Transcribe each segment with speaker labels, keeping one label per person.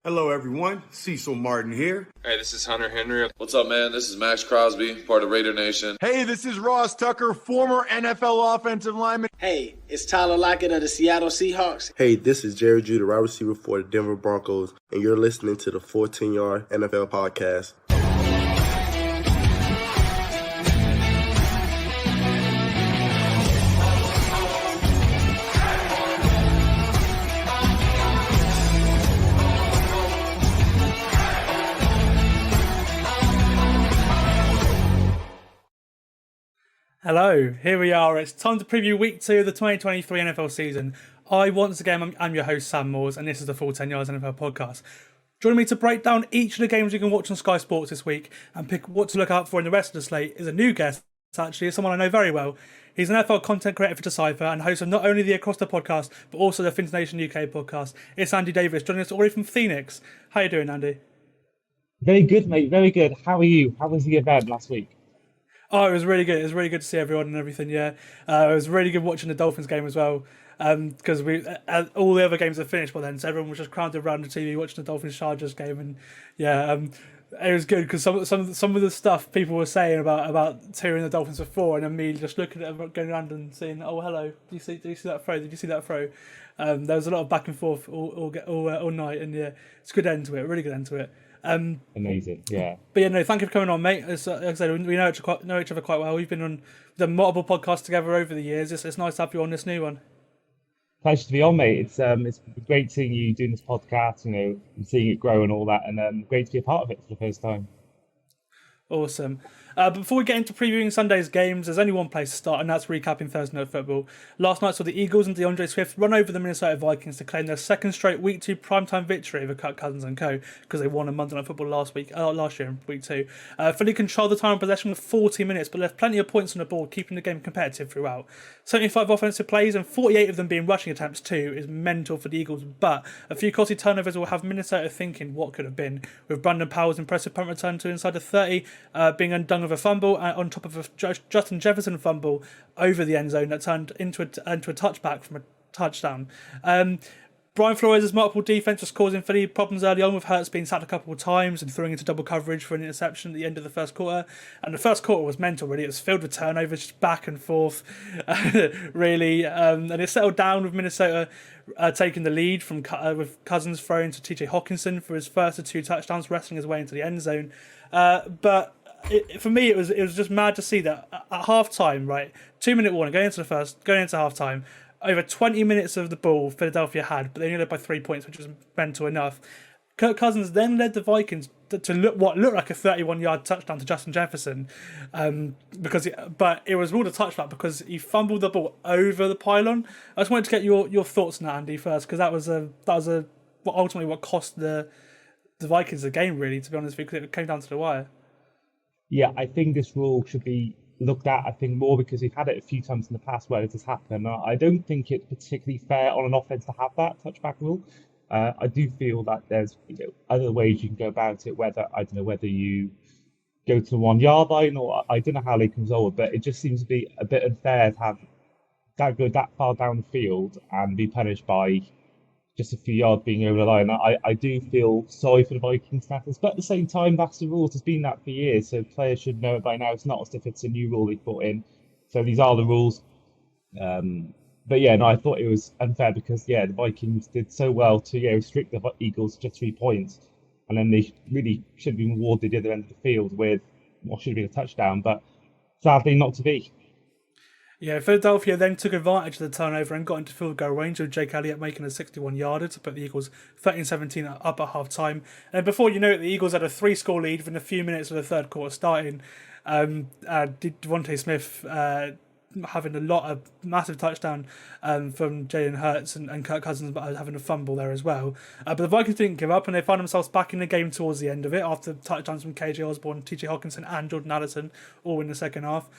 Speaker 1: Hello, everyone. Cecil Martin here.
Speaker 2: Hey, this is Hunter Henry.
Speaker 3: What's up, man? This is Max Crosby, part of Raider Nation.
Speaker 4: Hey, this is Ross Tucker, former NFL offensive lineman.
Speaker 5: Hey, it's Tyler Lockett of the Seattle Seahawks.
Speaker 6: Hey, this is Jerry Judy, wide receiver for the Denver Broncos, and you're listening to the 14-Yard NFL Podcast.
Speaker 7: Hello, here we are. It's time to preview week 2 of the 2023 NFL season. Once again, I'm your host, Sam Moores, and this is the Full 10 Yards NFL podcast. Joining me to break down each of the games you can watch on Sky Sports this week and pick what to look out for in the rest of the slate is a new guest, actually, someone I know very well. He's an NFL content creator for Decipher and host of not only the Across the podcast, but also the Fins Nation UK podcast. It's Andy Davies, joining us already from Phoenix. How you doing, Andy?
Speaker 8: Very good, mate. Very good. How are you? How was the event last week?
Speaker 7: Oh, it was really good. It was really good to see everyone and everything. Yeah, it was really good watching the Dolphins game as well. Because all the other games had finished by then, so everyone was just crowded around the TV watching the Dolphins Chargers game, and yeah, it was good because some of the stuff people were saying about tearing the Dolphins before, and then me just looking at them, going around and saying, "Oh, hello, did you see that throw? Did you see that throw?" There was a lot of back and forth all night, and yeah, it's a good end to it. Really good end to it.
Speaker 8: Amazing, yeah.
Speaker 7: But yeah, no, thank you for coming on, mate. As like I said, we know each other quite well. We've done multiple podcasts together over the years. It's nice to have you on this new one.
Speaker 8: Pleasure to be on, mate. It's great seeing you doing this podcast, and seeing it grow and all that, and great to be a part of it for the first time.
Speaker 7: Awesome. But before we get into previewing Sunday's games, there's only one place to start, and that's recapping Thursday Night Football. Last night saw the Eagles and DeAndre Swift run over the Minnesota Vikings to claim their second straight Week 2 primetime victory over Kirk Cousins and co. because they won on Monday Night Football last year in Week 2. Fully controlled the time of possession with 40 minutes, but left plenty of points on the board, keeping the game competitive throughout. 75 offensive plays and 48 of them being rushing attempts too is mental for the Eagles, but a few costly turnovers will have Minnesota thinking what could have been, with Brandon Powell's impressive punt return to inside the 30 being undone with a fumble on top of a Justin Jefferson fumble over the end zone that turned into a touchback from a touchdown. Brian Flores' multiple defense was causing Philly problems early on, with Hurts being sacked a couple of times and throwing into double coverage for an interception at the end of the first quarter. And the first quarter was mental, really. It was filled with turnovers, just back and forth, really. And it settled down with Minnesota taking the lead with Cousins throwing to TJ Hawkinson for his first of 2 touchdowns, wrestling his way into the end zone. But for me, it was just mad to see that at half time, right, 2-minute warning, going into half time, over 20 minutes of the ball Philadelphia had, but they only led by 3 points, which was mental enough. Kirk Cousins then led the Vikings to look like a 31-yard touchdown to Justin Jefferson, but it was ruled a touchback because he fumbled the ball over the pylon. I just wanted to get your thoughts on that, Andy, first, because that was ultimately what cost the Vikings the game, really, to be honest, because it came down to the wire.
Speaker 8: Yeah, I think this rule should be looked at, I think, more because we've had it a few times in the past where it has happened. I don't think it's particularly fair on an offense to have that touchback rule. I do feel that there's other ways you can go about it, whether you go to the 1 yard line, or I don't know how they comes over, but it just seems to be a bit unfair to have that go that far down the field and be punished by just a few yards being over the line. I do feel sorry for the Vikings status, but at the same time, that's the rules. It's been that for years, so players should know it by now. It's not as if it's a new rule they put in. So these are the rules. But yeah, no, I thought it was unfair because, yeah, the Vikings did so well to restrict the Eagles to just 3 points, and then they really should have been rewarded the other end of the field with what should have been a touchdown, but sadly not to be.
Speaker 7: Yeah, Philadelphia then took advantage of the turnover and got into field goal range, with Jake Elliott making a 61-yarder to put the Eagles 13-17 up at half-time. And before you know it, the Eagles had a 3-score lead within a few minutes of the third quarter starting. Devontae Smith having a massive touchdown from Jalen Hurts and Kirk Cousins, but having a fumble there as well. But the Vikings didn't give up, and they found themselves back in the game towards the end of it after touchdowns from KJ Osborne, TJ Hawkinson and Jordan Addison all in the second half.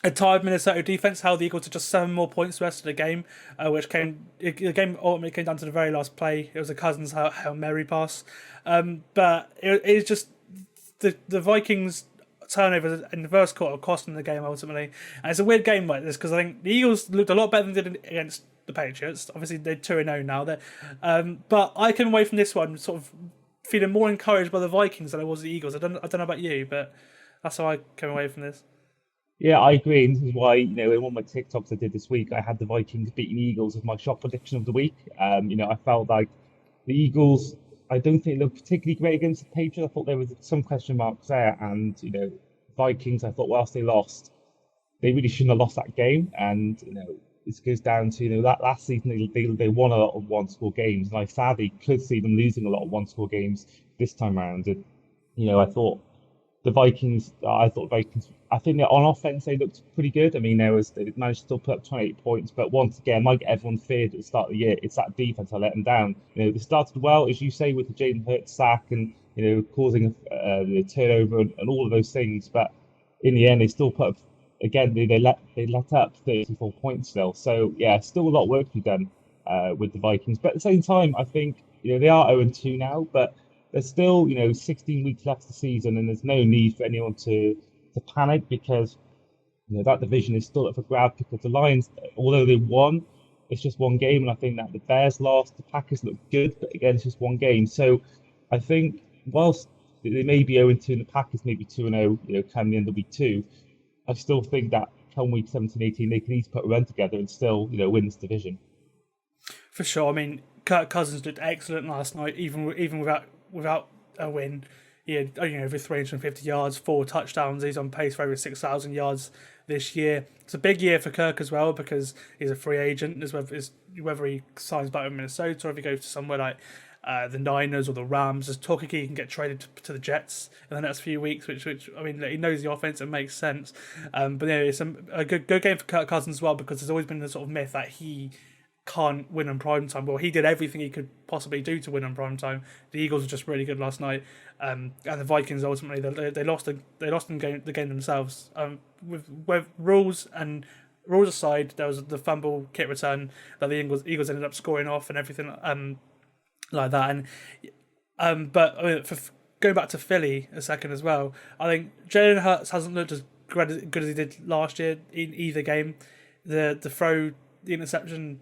Speaker 7: A tired Minnesota defense held the Eagles to just 7 more points the rest of the game, the game ultimately came down to the very last play. It was a Cousins Hail Mary pass. But it's just the Vikings turnovers in the first quarter costing the game ultimately. And it's a weird game like this because I think the Eagles looked a lot better than they did against the Patriots. Obviously, they're 2-0 now. But I came away from this one sort of feeling more encouraged by the Vikings than I was the Eagles. I don't know about you, but that's how I came away from this.
Speaker 8: Yeah, I agree. And this is why, in one of my TikToks I did this week, I had the Vikings beating the Eagles as my shock prediction of the week. I felt like the Eagles, I don't think they looked particularly great against the Patriots. I thought there was some question marks there. And, Vikings, I thought, whilst they lost, they really shouldn't have lost that game. And, this goes down to, that last season, they won a lot of one-score games. And I sadly could see them losing a lot of one-score games this time around. And, I thought the Vikings, I think that on offense, they looked pretty good. I mean, they managed to still put up 28 points. But once again, like everyone feared at the start of the year, it's that defense that let them down. They started well, as you say, with the Jalen Hurts sack and, causing the turnover and all of those things. But in the end, they still put up, again, they let up 34 points still. So, yeah, still a lot of work to be done with the Vikings. But at the same time, I think, they are 0-2 now, but there's still, 16 weeks left of the season, and there's no need for anyone to panic because, that division is still up for grabs because the Lions, although they won, it's just one game, and I think that the Bears lost, the Packers look good, but again, it's just one game. So I think whilst they may be 0-2 and the Packers may be 2-0, come the end of week 2, I still think that come week 17, 18, they can each put a run together and still, win this division.
Speaker 7: For sure. I mean, Kirk Cousins looked excellent last night, even without a win. He had over 350 yards, 4 touchdowns. He's on pace for over 6,000 yards this year. It's a big year for Kirk as well because he's a free agent. Whether he signs back with Minnesota or if he goes to somewhere like the Niners or the Rams. There's talk he can get traded to the Jets in the next few weeks, which I mean, he knows the offense and makes sense. But it's a good game for Kirk Cousins as well because there's always been the sort of myth that he can't win on prime time. Well, he did everything he could possibly do to win on prime time. The Eagles were just really good last night, and the Vikings ultimately they lost the game themselves. With rules aside, there was the fumble kick return that the Eagles ended up scoring off and everything like that. And but I mean, for going back to Philly a second as well, I think Jalen Hurts hasn't looked as good as he did last year in either game. The interception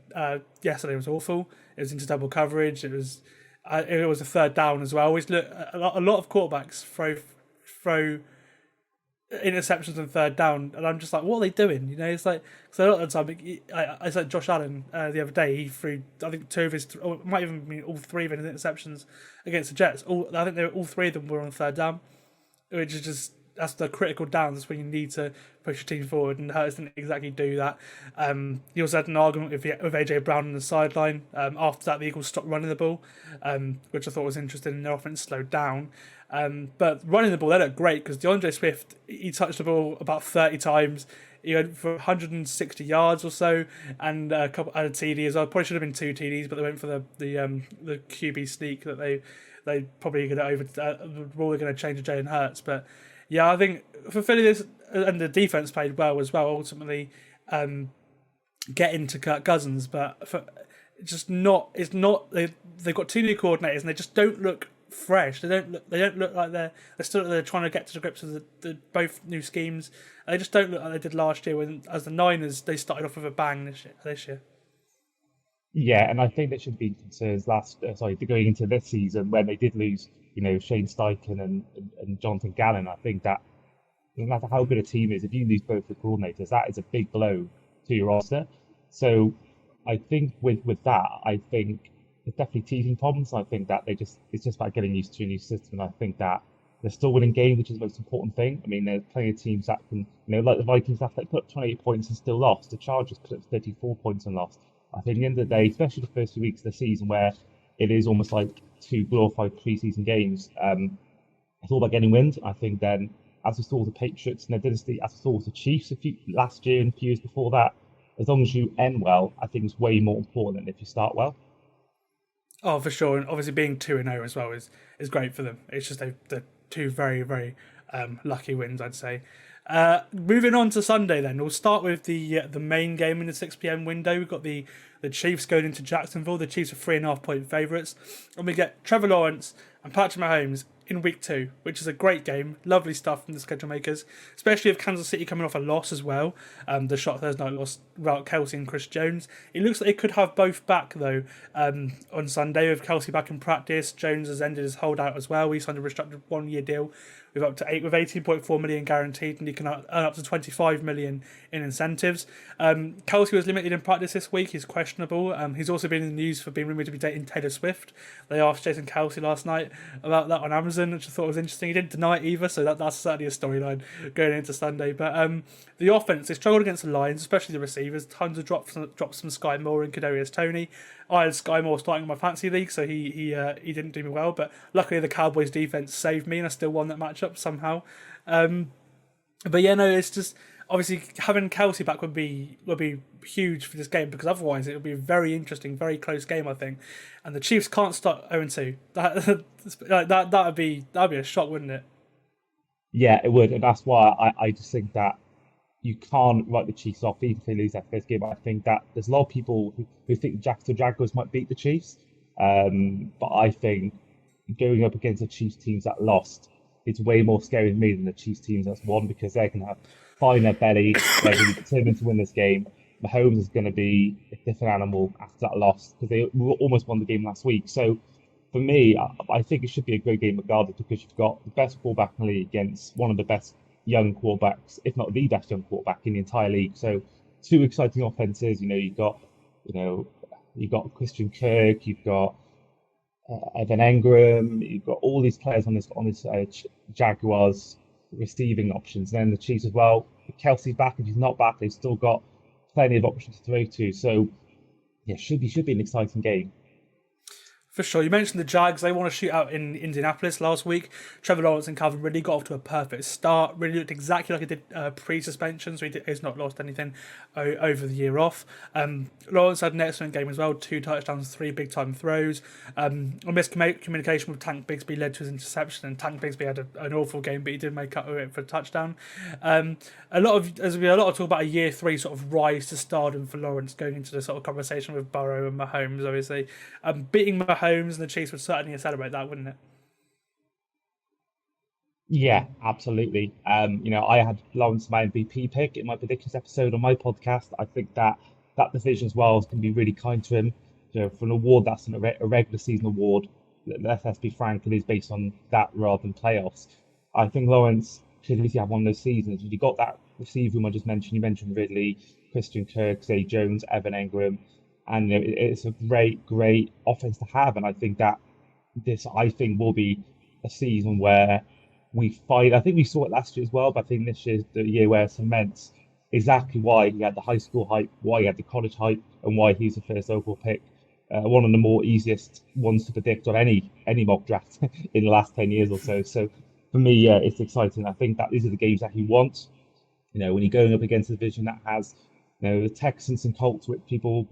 Speaker 7: yesterday was awful. It was into double coverage. It was a third down as well. Always look a lot of quarterbacks throw interceptions on third down, and I'm just like, what are they doing? It's like, so a lot of the time, it's like Josh Allen the other day. He threw, I think, 2 of his, or it might even be all 3 of his interceptions against the Jets. I think all 3 of them were on third down, which is just. That's the critical downs. That's when you need to push your team forward, and Hurts didn't exactly do that. He also had an argument with AJ Brown on the sideline. After that, the Eagles stopped running the ball, which I thought was interesting, and their offense slowed down. But running the ball, they looked great because DeAndre Swift, he touched the ball about 30 times. He went for 160 yards or so, and a couple of TD as well. Probably should have been 2 TDs, but they went for the QB sneak that they probably going to rule they're going to change to Jalen Hurts, but. Yeah, I think for Philly, and the defense played well as well. Ultimately, getting to Kirk Cousins, but they've got 2 new coordinators, and they just don't look fresh. They don't look like they're trying to get to the grips of the both new schemes. They just don't look like they did last year. When as the Niners, they started off with a bang this year.
Speaker 8: Yeah, and I think there should be concerns going into this season when they did lose. Shane Steichen and Jonathan Gannon. I think that no matter how good a team is, if you lose both the coordinators, that is a big blow to your roster. So I think with that, I think there's definitely teething problems. I think that it's just about getting used to a new system. And I think that they're still winning games, which is the most important thing. I mean, there's plenty of teams that can, like the Vikings, that put up 28 points and still lost. The Chargers put up 34 points and lost. I think at the end of the day, especially the first few weeks of the season where it is almost like 2 glorified preseason games. It's all about getting wins. I think then, as we saw with the Patriots and their dynasty, as we saw with the Chiefs last year and a few years before that, as long as you end well, I think it's way more important than if you start well.
Speaker 7: Oh, for sure. And obviously being 2-0 as well is great for them. It's just they're 2 very, very lucky wins, I'd say. Moving on to Sunday then, we'll start with the main game in the 6 p.m. window. We've got the Chiefs going into Jacksonville. The Chiefs are 3.5-point favourites. And we get Trevor Lawrence and Patrick Mahomes in week 2, which is a great game. Lovely stuff from the schedule makers, especially with Kansas City coming off a loss as well. The shot Thursday night loss without Kelsey and Chris Jones. It looks like they could have both back though on Sunday with Kelsey back in practice. Jones has ended his holdout as well. He signed a restricted 1-year deal with up to 18.4 million guaranteed, and he can earn up to 25 million in incentives. Kelsey was limited in practice this week. He's questionable. He's also been in the news for being rumoured to be dating Taylor Swift. They asked Jason Kelsey last night about that on Amazon, which I thought was interesting. He didn't deny it either, so that's certainly a storyline going into Sunday. But the offense, they struggled against the Lions, especially the receivers. Tons of drops from Sky Moore and Kadarius Toney. I had Sky Moore starting in my fantasy league, so he didn't do me well. But luckily, the Cowboys defense saved me, and I still won that matchup somehow. But yeah, no, it's just obviously having Kelsey back would be huge for this game, because otherwise it would be a very interesting, very close game, I think. And the Chiefs can't start 0-2. That'd be a shock, wouldn't it?
Speaker 8: Yeah, it would, and that's why I just think that you can't write the Chiefs off even if they lose that first game. I think that there's a lot of people who think the Jaguars might beat the Chiefs, but I think going up against the Chiefs teams that lost, it's way more scary to me than the Chiefs teams that's won, because they're going to have fire in their belly. They're going to be determined to win this game. Mahomes is going to be a different animal after that loss, because they almost won the game last week. So for me, I think it should be a great game regardless, because you've got the best quarterback in the league against one of the best young quarterbacks, if not the best young quarterback in the entire league. So 2 exciting offenses. You've got Christian Kirk, you've got Evan Engram, you've got all these players on this Jaguars receiving options. And then the Chiefs as well. If Kelsey's back, if he's not back, they've still got plenty of options to throw to. So yeah, should be an exciting game.
Speaker 7: For sure. You mentioned the Jags. They won a shootout in Indianapolis last week. Trevor Lawrence and Calvin Ridley got off to a perfect start. Really looked exactly like he did pre-suspension, so he's not lost anything over the year off. Lawrence had an excellent game as well. 2 touchdowns, 3 big-time throws. A miscommunication with Tank Bigsby led to his interception, and Tank Bigsby had an awful game, but he did make up for it for a touchdown. A lot of talk about a year 3 sort of rise to stardom for Lawrence, going into the sort of conversation with Burrow and Mahomes, obviously. Beating Mahomes and the Chiefs would certainly celebrate that, wouldn't it?
Speaker 8: Yeah, absolutely. I had Lawrence my MVP pick in my predictions episode on my podcast. I think that division as well is going to be really kind to him. For an award that's a regular season award, let's be frank, it is based on that rather than playoffs. I think Lawrence should easily have one of those seasons. You got that receiver room I just mentioned. You mentioned Ridley, Christian Kirk, Zay Jones, Evan Engram. And it's a great offense to have. And I think that this, will be a season where we fight. I think we saw it last year as well, but I think this year's the year where it cements exactly why he had the high school hype, why he had the college hype, and why he's the first overall pick. One of the more easiest ones to predict on any mock draft in the last 10 years or so. So for me, yeah, it's exciting. I think that these are the games that he wants. When you're going up against a division that has the Texans and Colts, which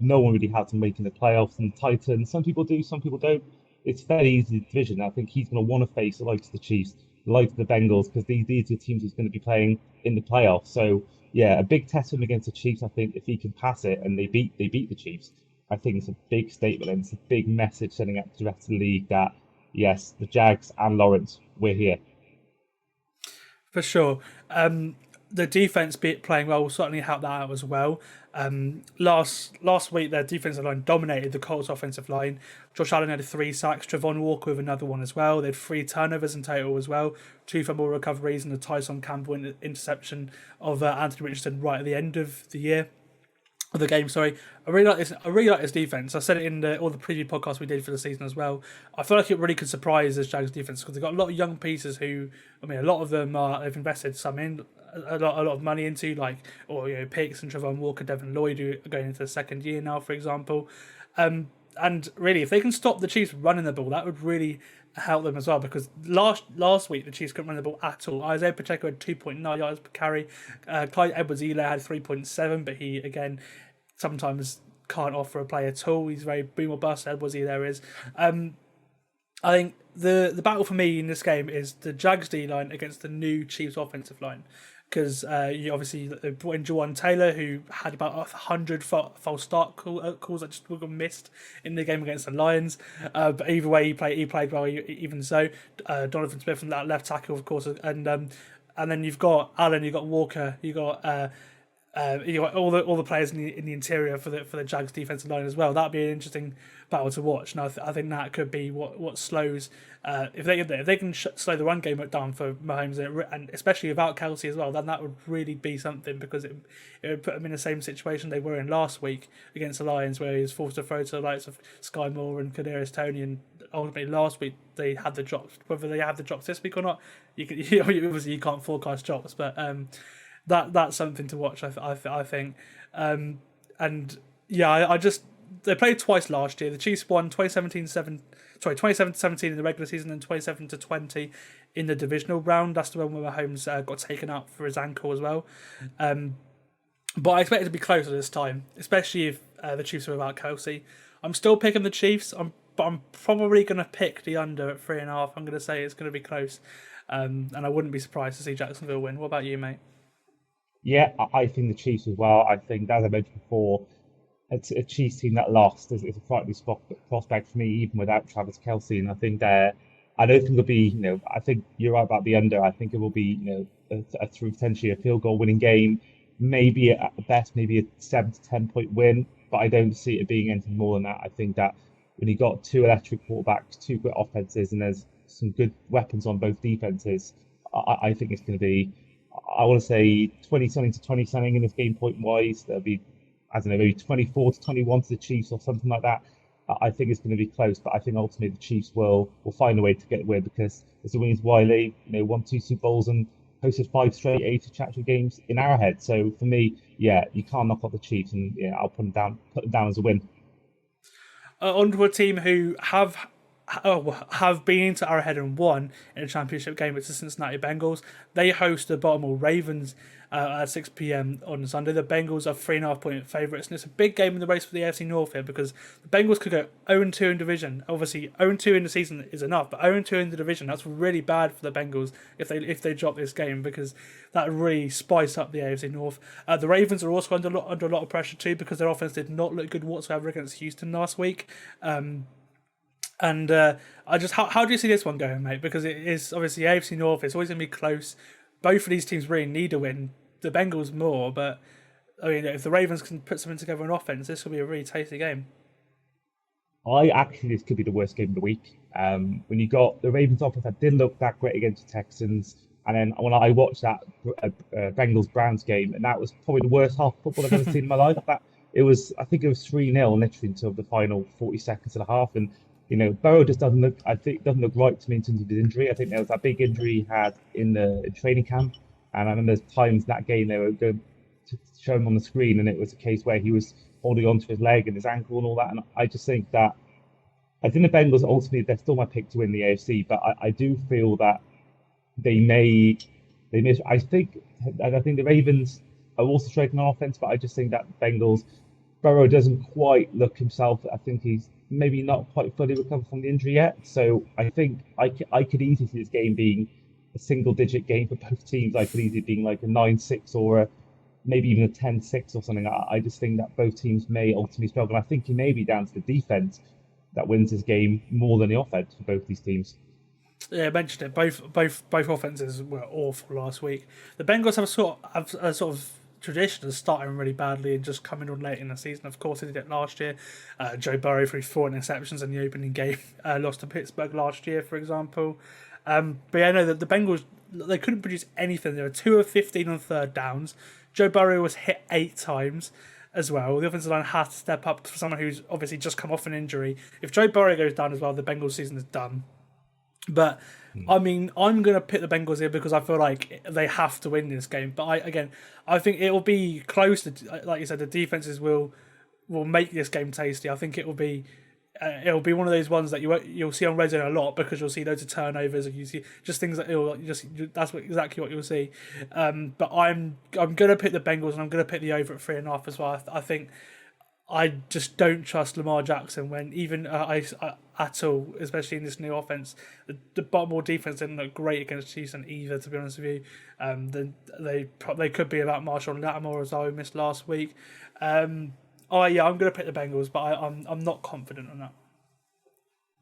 Speaker 8: no one really has them making the playoffs, and the Titans, some people do, some people don't. It's a fairly easy division. I think he's going to want to face the likes of the Chiefs, the likes of the Bengals, because these are the teams he's going to be playing in the playoffs. So yeah, a big test for him against the Chiefs. I think if he can pass it and they beat the Chiefs, I think it's a big statement, and it's a big message sending out to the rest of the league that yes, the Jags and Lawrence, we're here.
Speaker 7: For sure. The defense playing well will certainly help that out as well. Last week, their defensive line dominated the Colts offensive line. Josh Allen had 3 sacks, Trevon Walker with another one as well. They had 3 turnovers in total as well, 2 fumble recoveries, and a Tyson Campbell interception of Anthony Richardson right at the end of the game. Sorry, I really like this defense. I said it in all the preview podcasts we did for the season as well. I feel like it really could surprise this Jags defense, because they've got a lot of young pieces who, a lot of them they've invested some in a lot of money into, picks, and Trevon Walker, Devin Lloyd, who are going into the second year now, for example. And really, if they can stop the Chiefs running the ball, that would really help them as well, because last week the Chiefs couldn't run the ball at all. Isaiah Pacheco had 2.9 yards per carry. Clyde Edwards-Helaire had 3.7, but he, again, sometimes can't offer a play at all. He's very boom or bust, Edwards-Helaire is. I think the battle for me in this game is the Jags D-line against the new Chiefs offensive line. because you obviously they brought in Jawan Taylor, who had about 100 false start calls that just were missed in the game against the Lions. But either way, he played well. Even so, Donovan Smith from that left tackle, of course, and then you've got Allen, you've got Walker, you got all the players in the interior for the Jags defensive line as well. That'd be an interesting battle to watch, and I think that could be what slows if they can slow the run game down for Mahomes, and especially without Kelsey as well, then that would really be something, because it would put them in the same situation they were in last week against the Lions, where he was forced to throw to the likes of Sky Moore and Kadarius Toney, and ultimately last week they had the drops. Whether they have the drops this week or not, obviously you can't forecast drops, but that's something to watch. I think, and yeah, they played twice last year. The Chiefs won 27-17 in the regular season and 27-20 in the divisional round. That's the one where Mahomes got taken out for his ankle as well. But I expect it to be closer this time, especially if the Chiefs are without Kelsey. I'm still picking the Chiefs, but I'm probably going to pick the under at 3.5. I'm going to say it's going to be close, and I wouldn't be surprised to see Jacksonville win. What about you, mate?
Speaker 8: Yeah, I think the Chiefs as well. I think, as I mentioned before, it's a Chiefs team that lost is a frightening prospect for me, even without Travis Kelce. And I think I don't think it'll be, I think you're right about the under. I think it will be, through potentially a field goal winning game, maybe at best, maybe a 7 to 10 point win. But I don't see it being anything more than that. I think that when you got two electric quarterbacks, two great offenses, and there's some good weapons on both defenses, I think it's going to be, I want to say 20-something to 20-something in this game point wise. There'll be, I don't know, maybe 24-21 to the Chiefs or something like that. I think it's going to be close, but I think ultimately the Chiefs will find a way to get the win, because it's the reason why they won 2 Super Bowls and hosted 5 straight AFC Championship games in Arrowhead. So for me, yeah, you can't knock off the Chiefs, and I'll put them down as a win.
Speaker 7: Onto a team who have been into Arrowhead and won in a championship game. It's the Cincinnati Bengals. They host the Baltimore Ravens at 6 p.m. on Sunday. The Bengals are 3.5 point favourites, and it's a big game in the race for the AFC North here, because the Bengals could go 0-2 in division. Obviously, 0-2 in the season is enough, but 0-2 in the division, that's really bad for the Bengals if they drop this game, because that would really spice up the AFC North. The Ravens are also under a lot of pressure too, because their offense did not look good whatsoever against Houston last week. And how do you see this one going, mate? Because it is obviously AFC North. It's always going to be close. Both of these teams really need a win. The Bengals more, but I mean, if the Ravens can put something together on offense, this will be a really tasty game.
Speaker 8: This could be the worst game of the week. When you got the Ravens offense that didn't look that great against the Texans, and then when I watched that Bengals Browns game, and that was probably the worst half of football I've ever seen in my life. I think it was 3-0 literally until the final 40 seconds of the half, and Burrow just doesn't look right to me in terms of his injury. I think there was that big injury he had in training camp. And I remember there's times in that game they were going to show him on the screen, and it was a case where he was holding onto his leg and his ankle and all that. And I just think the Bengals ultimately, they're still my pick to win the AFC, but I do feel that they miss. I think the Ravens are also striking on offense, but I just think that Burrow doesn't quite look himself. I think he's maybe not quite fully recovered from the injury yet. So I think I could easily see this game being a single-digit game for both teams. I could easily being like a 9-6 or maybe even a 10-6 or something. I just think that both teams may ultimately struggle. I think it may be down to the defense that wins this game more than the offense for both these teams.
Speaker 7: Yeah, I mentioned it. Both offenses were awful last week. The Bengals have a sort of tradition of starting really badly and just coming on late in the season. Of course, they did it last year. Joe Burrow threw 4 interceptions in the opening game. Lost to Pittsburgh last year, for example. But yeah, no, the Bengals, they couldn't produce anything. They were 2 of 15 on third downs. Joe Burrow was hit 8 times as well. The offensive line had to step up for someone who's obviously just come off an injury. If Joe Burrow goes down as well, the Bengals season is done. But I mean, I'm going to pick the Bengals here because I feel like they have to win this game. But I think it will be close. Like you said, the defenses will make this game tasty. I think it'll be one of those ones that you'll see on red zone a lot, because you'll see loads of turnovers and you see just things that exactly what you'll see. But I'm going to pick the Bengals, and I'm going to pick the over at 3.5 as well. I think I just don't trust Lamar Jackson when even at all, especially in this new offense. The Baltimore defense didn't look great against Houston either, to be honest with you. They could be about Marshall Lattimore as I missed last week. I'm going to pick the Bengals, but I'm not confident on that.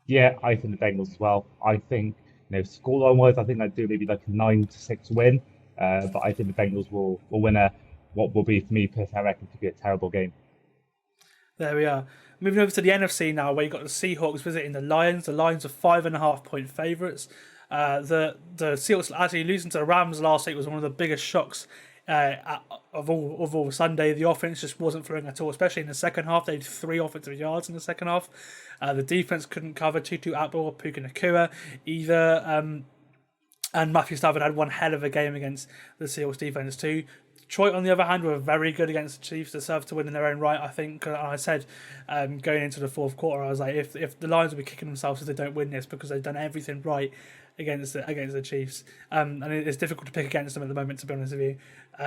Speaker 8: Yeah, I think the Bengals as well. I think, scoreline wise, I think I'd do maybe like a 9-6 win. But I think the Bengals will win what will be, for me personally, I reckon, to be a terrible game.
Speaker 7: There we are. Moving over to the NFC now, where you got the Seahawks visiting the Lions. The Lions are 5.5-point favourites. The Seahawks actually losing to the Rams last week was one of the biggest shocks of all Sunday. The offense just wasn't flowing at all, especially in the second half. They had 3 offensive yards in the second half. The defense couldn't cover Tutu Atwell or Puka Nacua either. And Matthew Stafford had one hell of a game against the Seahawks defense too. Detroit, on the other hand, were very good against the Chiefs. Deserve to win in their own right, I think. And I said going into the fourth quarter, I was like, if the Lions will be kicking themselves if they don't win this, because they've done everything right against the Chiefs. And it's difficult to pick against them at the moment, to be honest with you. So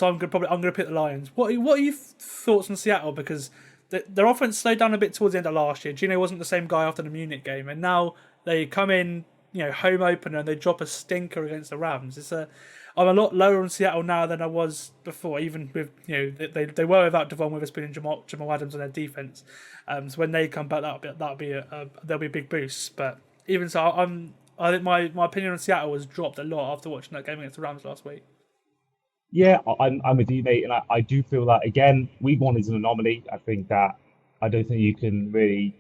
Speaker 7: I'm gonna pick the Lions. What are your thoughts on Seattle? Because their offense slowed down a bit towards the end of last year. Gino wasn't the same guy after the Munich game, and now they come in, home opener, and they drop a stinker against the Rams. I'm a lot lower on Seattle now than I was before, even with, they were without Devon Witherspoon and Jamal Adams on their defense. So when they come back, there'll be a big boost. But even so, I think my opinion on Seattle has dropped a lot after watching that game against the Rams last week.
Speaker 8: Yeah, I'm with you, mate, and I do feel that, again, week 1 is an anomaly. I think that I don't think you can really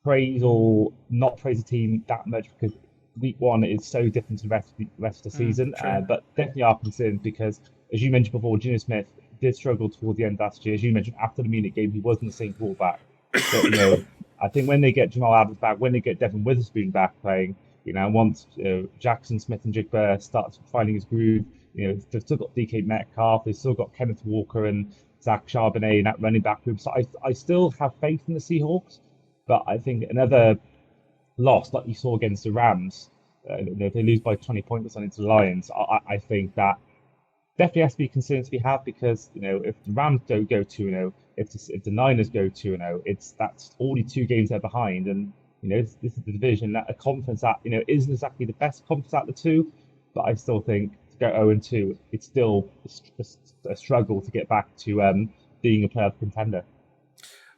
Speaker 8: praise or not praise a team that much, because week 1 is so different to the rest of the season. But definitely are concerned because, as you mentioned before, Geno Smith did struggle towards the end last year. As you mentioned, after the Munich game, he wasn't the same quarterback. But, I think when they get Jamal Adams back, when they get Devon Witherspoon back playing, once Jackson Smith and Jigba starts finding his groove, they've still got DK Metcalf, they've still got Kenneth Walker and Zach Charbonnet in that running back group. So I still have faith in the Seahawks, but I think another loss like you saw against the Rams, if they lose by 20 points or something to the Lions, I think that definitely has to be concerns we have, because if the Rams don't go 2-0, if the Niners go 2-0, that's already 2 games they're behind, and this is the division, that a conference that isn't exactly the best conference out of the two, but I still think to go 0-2, it's still a struggle to get back to being a playoff contender.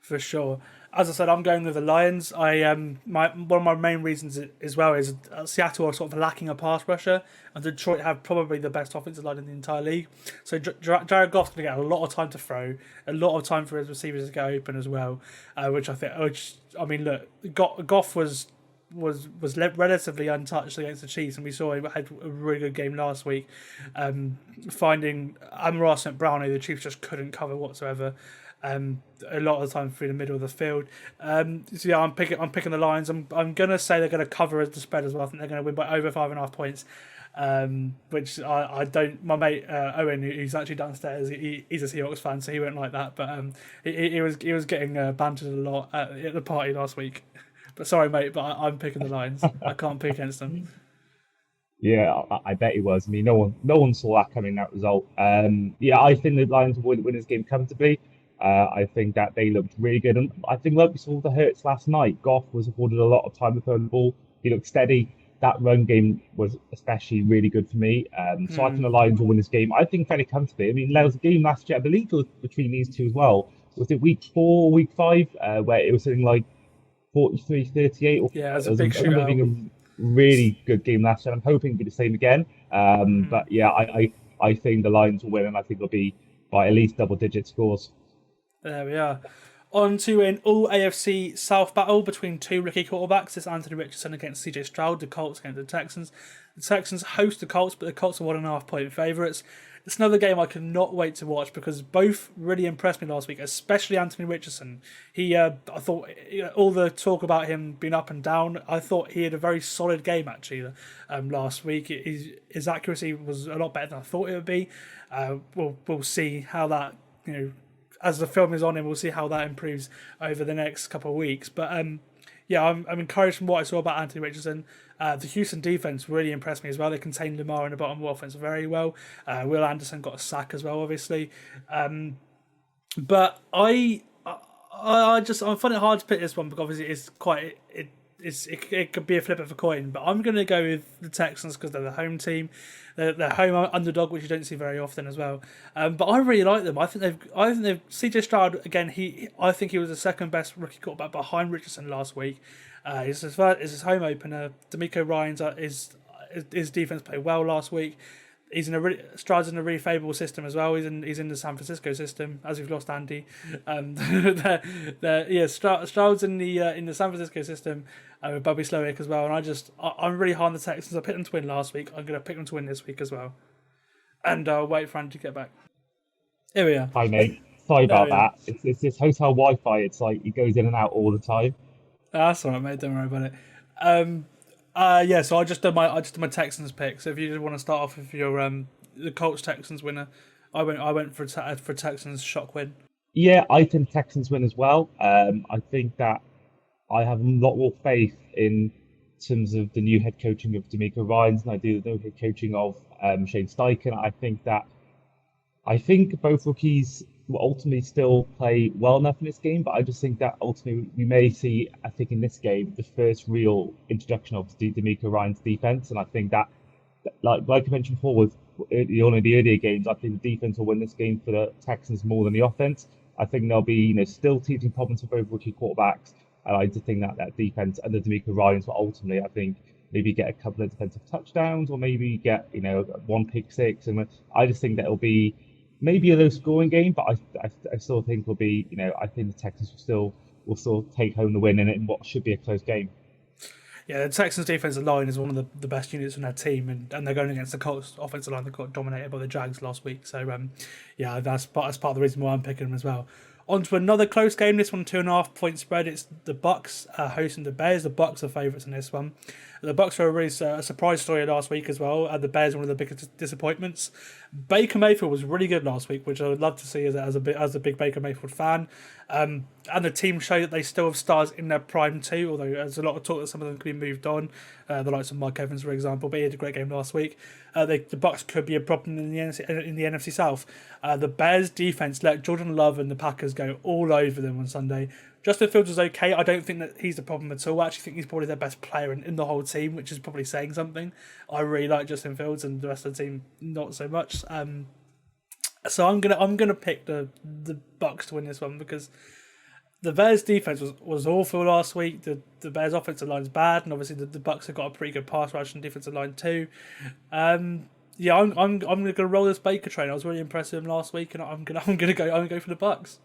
Speaker 7: For sure. As I said, I'm going with the Lions. One of my main reasons as well is Seattle are sort of lacking a pass rusher, and Detroit have probably the best offensive line in the entire league. So Jared Goff's going to get a lot of time to throw, a lot of time for his receivers to get open as well. Look, Goff was relatively untouched against the Chiefs, and we saw he had a really good game last week, finding Amon-Ra St. Brown, who the Chiefs just couldn't cover whatsoever. A lot of the time through the middle of the field. I'm picking the Lions. I'm gonna say they're gonna cover the spread as well. I think they're gonna win by over 5.5 points. Which I don't. My mate Owen, who's actually downstairs, he's a Seahawks fan, so he won't like that. But he was getting bantered a lot at the party last week. But sorry, mate, but I'm picking the Lions. I can't pick against them.
Speaker 8: Yeah, I bet he was. I mean, no one saw that coming, that result. I think the Lions will win this game comfortably. I think that they looked really good, and I think like we saw the Hurts last night, Goff was afforded a lot of time to throw the ball. He looked steady. That run game was especially really good for me. So I think the Lions will win this game. I think fairly comfortably. I mean, there was a game last year, I believe it was between these two as well. Was it week 4, week 5, where it was something like 43-38?
Speaker 7: Yeah, it was a big shootout.
Speaker 8: A really good game last year. I'm hoping it'll be the same again. But yeah, I think the Lions will win, and I think it'll be by at least double-digit scores.
Speaker 7: There we are. On to an all AFC South battle between 2 rookie quarterbacks. It's Anthony Richardson against CJ Stroud, the Colts against the Texans. The Texans host the Colts, but the Colts are 1.5 point favourites. It's another game I cannot wait to watch, because both really impressed me last week, especially Anthony Richardson. I thought all the talk about him being up and down, I thought he had a very solid game actually last week. His accuracy was a lot better than I thought it would be. We'll see how that, as the film is on him, we'll see how that improves over the next couple of weeks. But I'm encouraged from what I saw about Anthony Richardson. The Houston defense really impressed me as well. They contained Lamar in the bottom of the offense very well. Will Anderson got a sack as well, obviously. But I find it hard to pick this one because obviously it's quite it could be a flip of a coin. But I'm going to go with the Texans because they're the home team, they're home underdog, which you don't see very often as well. But I really like them. I think they've CJ Stroud again. I think he was the second best rookie quarterback behind Richardson last week. It's his home opener. D'Amico Ryans his defense played well last week. He's Stroud's in a really favourable system as well. He's in the San Francisco system, as we've lost Andy. Stroud's in the San Francisco system with Bobby Slowick as well. And I'm really hard on the Texans. I picked them to win last week. I'm going to pick them to win this week as well. And I'll wait for Andy to get back. Here we are.
Speaker 8: Hi mate, sorry about that. It's this hotel Wi-Fi. It's like it goes in and out all the time.
Speaker 7: That's all right, mate. Don't worry about it. So I just did my Texans pick. So if you just want to start off with your the Colts Texans winner, I went for Texans shock win.
Speaker 8: Yeah, I think Texans win as well. I think that I have a lot more faith in terms of the new head coaching of D'Amico Ryans than I do the new head coaching of Shane Steichen. I think both rookies will ultimately still play well enough in this game, but I just think that ultimately we may see, I think in this game, the first real introduction of D'Amico Ryans' defense, and I think that, like I mentioned before, with the earlier games, I think the defense will win this game for the Texans more than the offense. I think there'll be still teething problems for both rookie quarterbacks, and I just think that defense under D'Amico Ryans will ultimately, I think, maybe get a couple of defensive touchdowns or maybe get one pick six, and I just think that it'll be maybe a low scoring game, but I still think it'll be I think the Texans will still take home the win in what should be a close game.
Speaker 7: Yeah, the Texans' defensive line is one of the best units in their team, and they're going against the Colts' offensive line that got dominated by the Jags last week. So, that's part of the reason why I'm picking them as well. On to another close game. This one 2.5-point spread. It's the Bucks hosting the Bears. The Bucks are favourites in this one. The Bucks were a really surprise story last week as well. The Bears were one of the biggest disappointments. Baker Mayfield was really good last week, which I would love to see as a big Baker Mayfield fan. And the team showed that they still have stars in their prime too, although there's a lot of talk that some of them could be moved on. The likes of Mike Evans, for example, but he had a great game last week. The Bucks could be a problem in the NFC South. The Bears defense let Jordan Love and the Packers go all over them on Sunday. Justin Fields was okay. I don't think that he's the problem at all. I actually think he's probably their best player in the whole team, which is probably saying something. I really like Justin Fields, and the rest of the team not so much. So I'm gonna pick the Bucks to win this one because the Bears defense was awful last week. The Bears offensive line is bad, and obviously the Bucks have got a pretty good pass rush and defensive line too. I'm gonna roll this Baker train. I was really impressed with him last week, and I'm gonna go for the Bucks.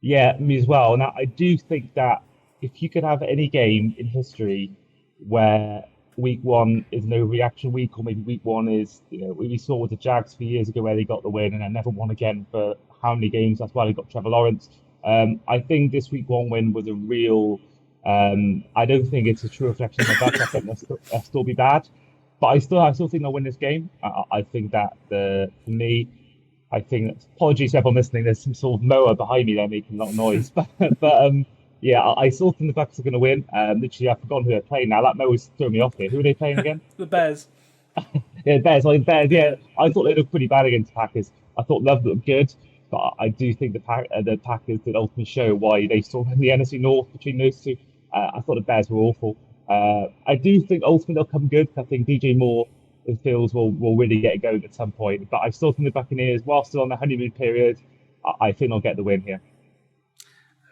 Speaker 8: Yeah, me as well. Now I do think that if you could have any game in history where week one is no reaction week, or maybe week one is, we saw with the Jags a few years ago where they got the win and then never won again for how many games. That's why they got Trevor Lawrence. I think this week one win was a real. I don't think it's a true reflection of the Bucks. I think they'll still be bad, but I still think they'll win this game. I think that for me, I think apologies to everyone listening. There's some sort of mower behind me there making a lot of noise, but I still think the Bucks are going to win. Literally, I've forgotten who they're playing now. That mower's throwing me off here. Who are they playing again?
Speaker 7: The Bears.
Speaker 8: Yeah, Bears. Yeah, I thought they looked pretty bad against the Packers. I thought Love looked good, but I do think the Packers did ultimately show why they saw in the NFC North between those two. I thought the Bears were awful. I do think ultimately they'll come good. I think DJ Moore and Fields will really get it going at some point. But I still think the Buccaneers, while still on the honeymoon period, I think they'll get the win here.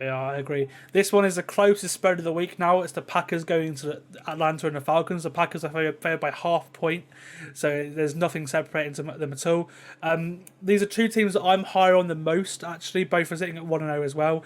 Speaker 7: Yeah, I agree. This one is the closest spread of the week now. It's the Packers going to Atlanta and the Falcons. The Packers are favored by 0.5 point, so there's nothing separating them at all. These are two teams that I'm higher on the most, actually. Both are sitting at 1-0 as well.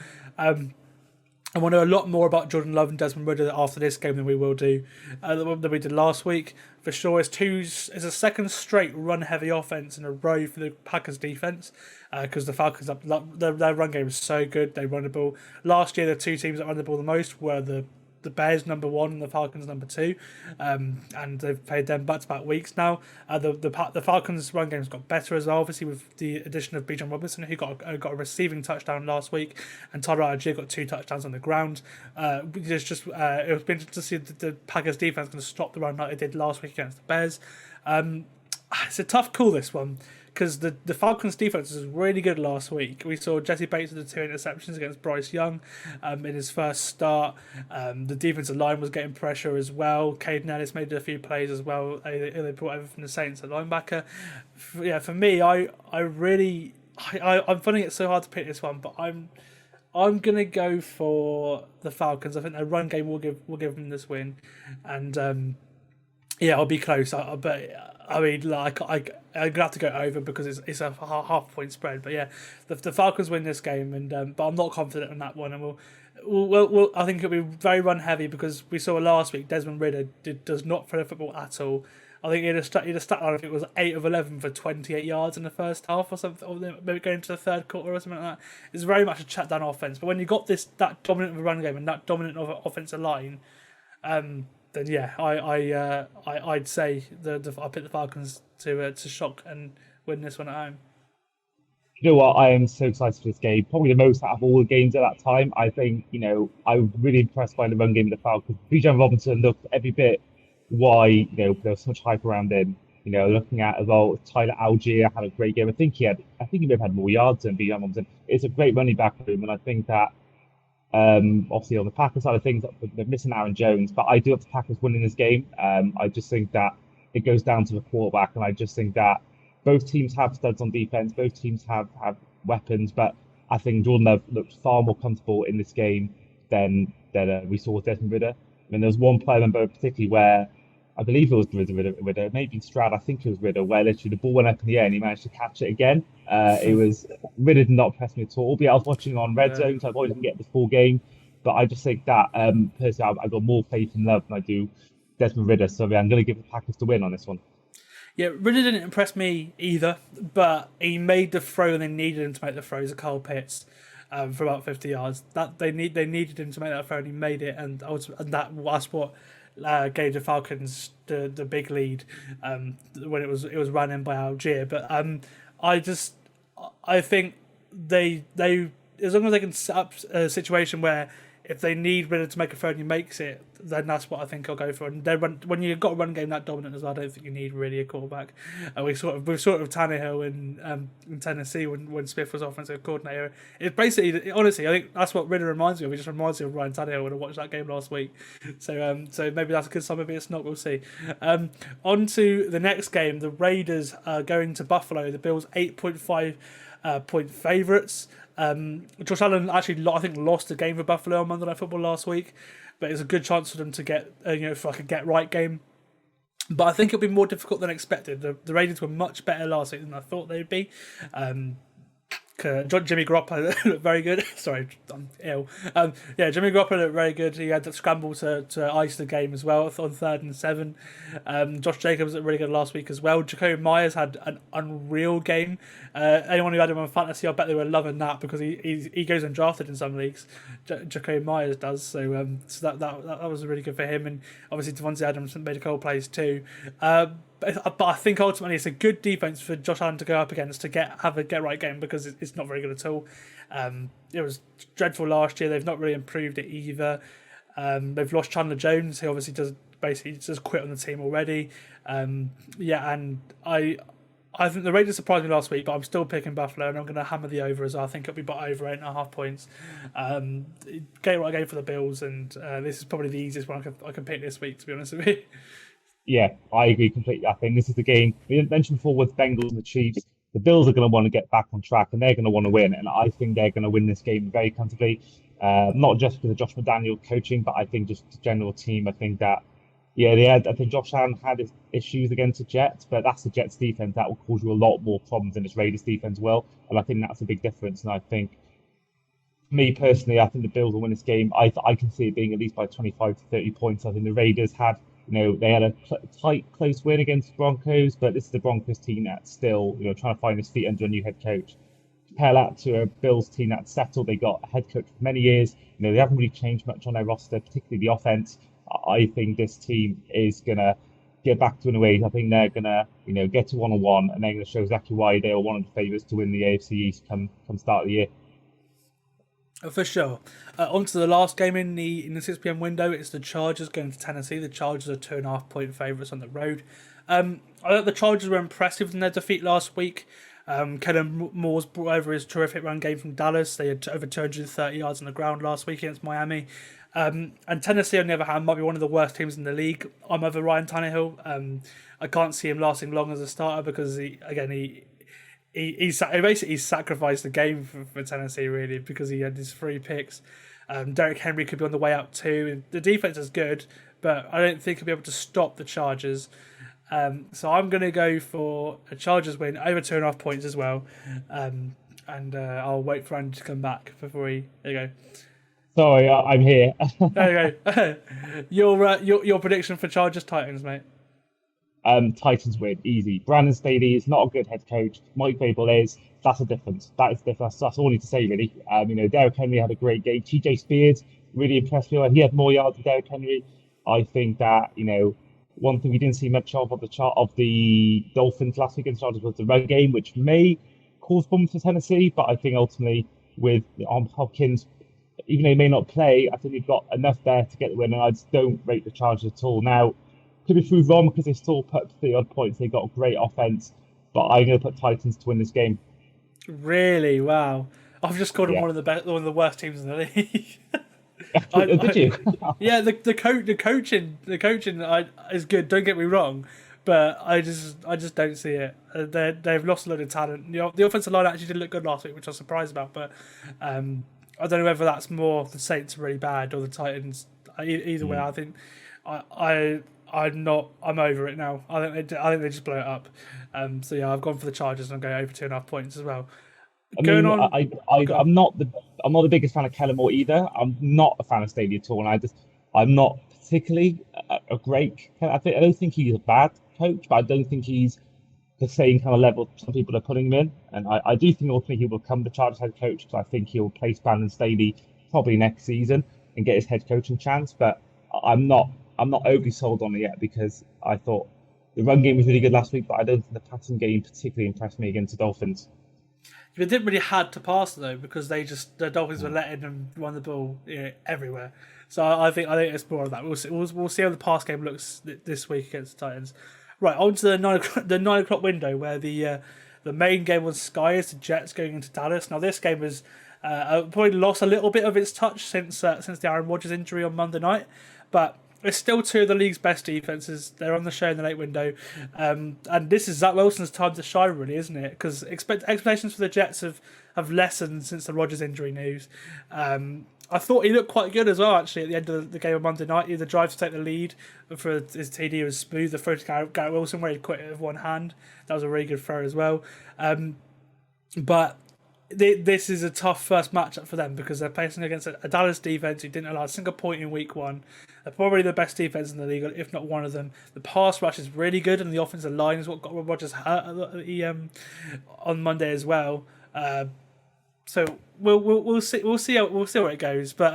Speaker 7: I want to know a lot more about Jordan Love and Desmond Ridder after this game than we will do than we did last week. For sure, it's a second straight run-heavy offense in a row for the Packers defense because the Falcons, their run game is so good. They run the ball. Last year, the two teams that run the ball the most were the Bears number 1 and the Falcons number 2, and they've played them back-to-back weeks now. The Falcons' run game's got better as well, obviously with the addition of Bijan Robinson, who got a receiving touchdown last week, and Tyler Algier got 2 touchdowns on the ground. It was interesting to see the Packers' defense going to stop the run like they did last week against the Bears. It's a tough call, this one, because the Falcons defense was really good last week. We saw Jesse Bates with the 2 interceptions against Bryce Young in his first start. The defensive line was getting pressure as well. Caden Ellis made a few plays as well. They brought over from the Saints at linebacker. For me, I'm finding it so hard to pick this one, but I'm gonna go for the Falcons. I think their run game will give them this win, and I'll be close. But I mean, like I'm gonna have to go over because it's a half point spread. But yeah, the Falcons win this game, and but I'm not confident in that one. And we'll I think it'll be very run heavy because we saw last week Desmond Ridder does not throw the football at all. I think he had a stat line, I think it was 8 of 11 for 28 yards in the first half or something, or maybe going into the third quarter or something like that. It's very much a chat down offense. But when you got that dominant of a run game and that dominant of an offensive line, then yeah, I'd say I pick the Falcons to shock and win this one at home.
Speaker 8: You know what? I am so excited for this game. Probably the most out of all the games at that time. I think, I was really impressed by the run game of the Falcons. Bijan Robinson looked every bit why, there was so much hype around him. Looking at as well, Tyler Algier had a great game. I think he may have had more yards than Bijan Robinson. It's a great running back room, and I think that obviously on the Packers side of things, they're missing Aaron Jones, but I do have the Packers winning this game. I just think that it goes down to the quarterback, and I just think that both teams have studs on defense, both teams have weapons, but I think Jordan Love looked far more comfortable in this game than we saw with Desmond Ridder. I mean, there was one play I remember particularly where I believe it was Ridder, maybe Stroud, I think it was Ridder, where literally the ball went up in the air and he managed to catch it again. Ridder did not impress me at all. But I was watching on Red Zone, so I probably didn't get the full game. But I just think that, personally, I've got more faith in Love than I do Desmond Ridder. So I'm going to give the Packers the win on this one.
Speaker 7: Yeah, Ridder didn't impress me either, but he made the throw and they needed him to make the throws. Kyle Pitts for about 50 yards. That they needed him to make that throw and he made it, and that's what gave the Falcons the big lead when it was run in by Algier. But I think they as long as they can set up a situation where if they need Ridder to make a throw and he makes it, then that's what I think I'll go for. And when you've got a run game that dominant as well, I don't think you need really a quarterback. We sort of Tannehill in Tennessee when Smith was offensive coordinator. It basically, honestly, I think that's what Ridder reminds me of. He just reminds me of Ryan Tannehill when I watched that game last week. So maybe that's a good sign. Maybe it's not. We'll see. On to the next game. The Raiders are going to Buffalo. The Bills 8.5 point favourites. Josh Allen actually, I think, lost the game for Buffalo on Monday Night Football last week, but it's a good chance for them to get, for like a get-right game. But I think it'll be more difficult than expected. The Raiders were much better last week than I thought they'd be. Jimmy Garoppolo looked very good. Sorry, I'm ill. Jimmy Garoppolo looked very good. He had that scramble to ice the game as well on 3rd and 7. Josh Jacobs looked really good last week as well. Jacoby Myers had an unreal game. Anyone who had him on fantasy, I bet they were loving that because he goes undrafted in some leagues. Jacoby Myers does. So that was really good for him. And obviously Devontae Adams made a couple plays too. But I think ultimately it's a good defense for Josh Allen to go up against to have a get-right game because it's not very good at all. It was dreadful last year. They've not really improved it either. They've lost Chandler Jones, who obviously just quit on the team already. And I think the Raiders surprised me last week, but I'm still picking Buffalo, and I'm going to hammer the over as well. I think it'll be about over 8.5 points. Get-right game for the Bills, and this is probably the easiest one I can pick this week, to be honest with you.
Speaker 8: Yeah, I agree completely. I think this is the game we mentioned before with Bengals and the Chiefs. The Bills are going to want to get back on track and they're going to want to win. And I think they're going to win this game very comfortably. Not just because of Josh McDaniel coaching, but I think just the general team. I think that, I think Josh Allen had his issues against the Jets, but that's the Jets defense that will cause you a lot more problems than this Raiders defense will. And I think that's a big difference. And I think, me personally, I think the Bills will win this game. I can see it being at least by 25 to 30 points. I think the Raiders had they had a tight, close win against the Broncos, but this is the Broncos team that's still, trying to find his feet under a new head coach. Compare that to a Bills team that's settled. They got a head coach for many years. They haven't really changed much on their roster, particularly the offense. I think this team is going to get back to winning ways. I think they're going to, get to 1-1, and they're going to show exactly why they are one of the favourites to win the AFC East come start of the year.
Speaker 7: For sure. On to the last game in the 6 p.m. window. It's the Chargers going to Tennessee. The Chargers are 2.5 point favourites on the road. I thought the Chargers were impressive in their defeat last week. Kellen Moore's brought over his terrific run game from Dallas. They had over 230 yards on the ground last week against Miami. And Tennessee, on the other hand, might be one of the worst teams in the league. I'm over Ryan Tannehill. I can't see him lasting long as a starter because he basically sacrificed the game for Tennessee, really, because he had his 3 picks. Derrick Henry could be on the way out too. The defense is good, but I don't think he'll be able to stop the Chargers. So I'm going to go for a Chargers win over 2.5 points as well. I'll wait for Andy to come back before he. There you go.
Speaker 8: Sorry, I'm here.
Speaker 7: There you go. Your prediction for Chargers Titans, mate.
Speaker 8: Titans win, easy. Brandon Staley is not a good head coach. Mike Vrabel is. That's a difference. That is different. That's all I need to say, really. Derrick Henry had a great game. TJ Spears really impressed me. He had more yards than Derrick Henry. I think that, one thing we didn't see much of the Dolphins last week against Chargers was the run game, which may cause problems for Tennessee. But I think ultimately with Hopkins, even though he may not play, I think they've got enough there to get the win. And I just don't rate the Chargers at all. Now, could be proved wrong because they still put 30-odd points. They got a great offense. But I'm going to put Titans to win this game.
Speaker 7: Really? Wow. I've just called them one of the worst teams in the league.
Speaker 8: Did you?
Speaker 7: Yeah, the coaching is good. Don't get me wrong, but I just don't see it. They've lost a lot of talent. The offensive line actually did look good last week, which I was surprised about. But I don't know whether that's more the Saints are really bad or the Titans. Either way, I think I'm over it now. I think they just blow it up. So yeah, I've gone for the Chargers and I'm going over 2.5 points as well.
Speaker 8: I'm not the biggest fan of Kellen Moore either. I'm not a fan of Staley at all, and I'm not particularly a great. I don't think he's a bad coach, but I don't think he's the same kind of level some people are putting him in. And I do think ultimately he will become the Chargers head coach because I think he'll replace Brandon Staley probably next season and get his head coaching chance. But I'm not overly sold on it yet because I thought the run game was really good last week, but I don't think the passing game particularly impressed me against the Dolphins.
Speaker 7: They didn't really had to pass though because the Dolphins were letting them run the ball everywhere. So I think it's more of that. We'll see how the pass game looks this week against the Titans. Right, on to the 9 o'clock window where the main game on Sky is the Jets going into Dallas. Now this game was probably lost a little bit of its touch since the Aaron Rodgers injury on Monday night, but it's still 2 of the league's best defenses. They're on the show in the late window. And this is Zach Wilson's time to shine, really, isn't it? Because expectations for the Jets have lessened since the Rodgers injury news. I thought he looked quite good as well, actually, at the end of the game on Monday night. The drive to take the lead for his TD was smooth. The throw to Garrett Wilson, where he quit it with one hand. That was a really good throw as well. But this is a tough first matchup for them because they're facing against a Dallas defense who didn't allow a single point in week 1. They're probably the best defense in the league, if not one of them. The pass rush is really good, and the offensive line is what got Rodgers hurt on Monday as well. So we'll see where it goes. But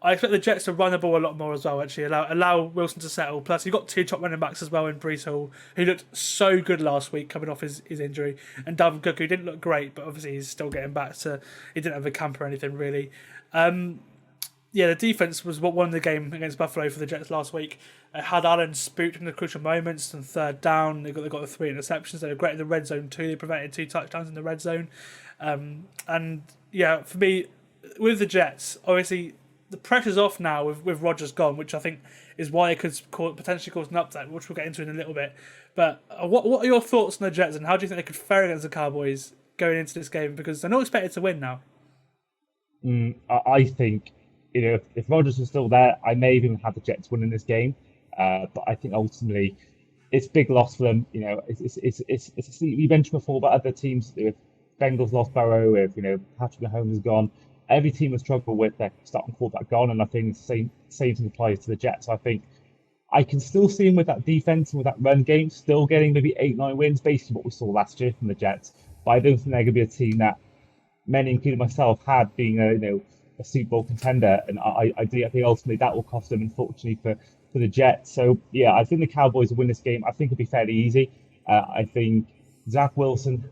Speaker 7: I expect the Jets to run the ball a lot more as well. Actually, allow Wilson to settle. Plus, you've got 2 top running backs as well in Breece Hall, who looked so good last week coming off his injury, and Dalvin Cook, who didn't look great, but obviously he's still getting back to. He didn't have a camp or anything really. The defense was what won the game against Buffalo for the Jets last week. Had Allen spooked in the crucial moments and third down. They got the 3 interceptions. They were great in the red zone too. They prevented 2 touchdowns in the red zone. For me, with the Jets, obviously the pressure's off now with Rodgers gone, which I think is why it could potentially cause an upset, which we'll get into in a little bit. But what are your thoughts on the Jets, and how do you think they could fare against the Cowboys going into this game? Because they're not expected to win now.
Speaker 8: I think if Rodgers was still there, I may have even had the Jets winning this game. But I think ultimately it's a big loss for them. We mentioned before about other teams. If Bengals lost Burrow, if Patrick Mahomes is gone, every team will struggle with their starting quarterback gone, and I think the same thing applies to the Jets. So I think I can still see them with that defense and with that run game, still getting maybe 8-9 wins, basically what we saw last year from the Jets. But I don't think they're going to be a team that many, including myself, had being a Super Bowl contender, and I think ultimately that will cost them, unfortunately, for the Jets. So yeah, I think the Cowboys will win this game. I think it'll be fairly easy. I think Zach Wilson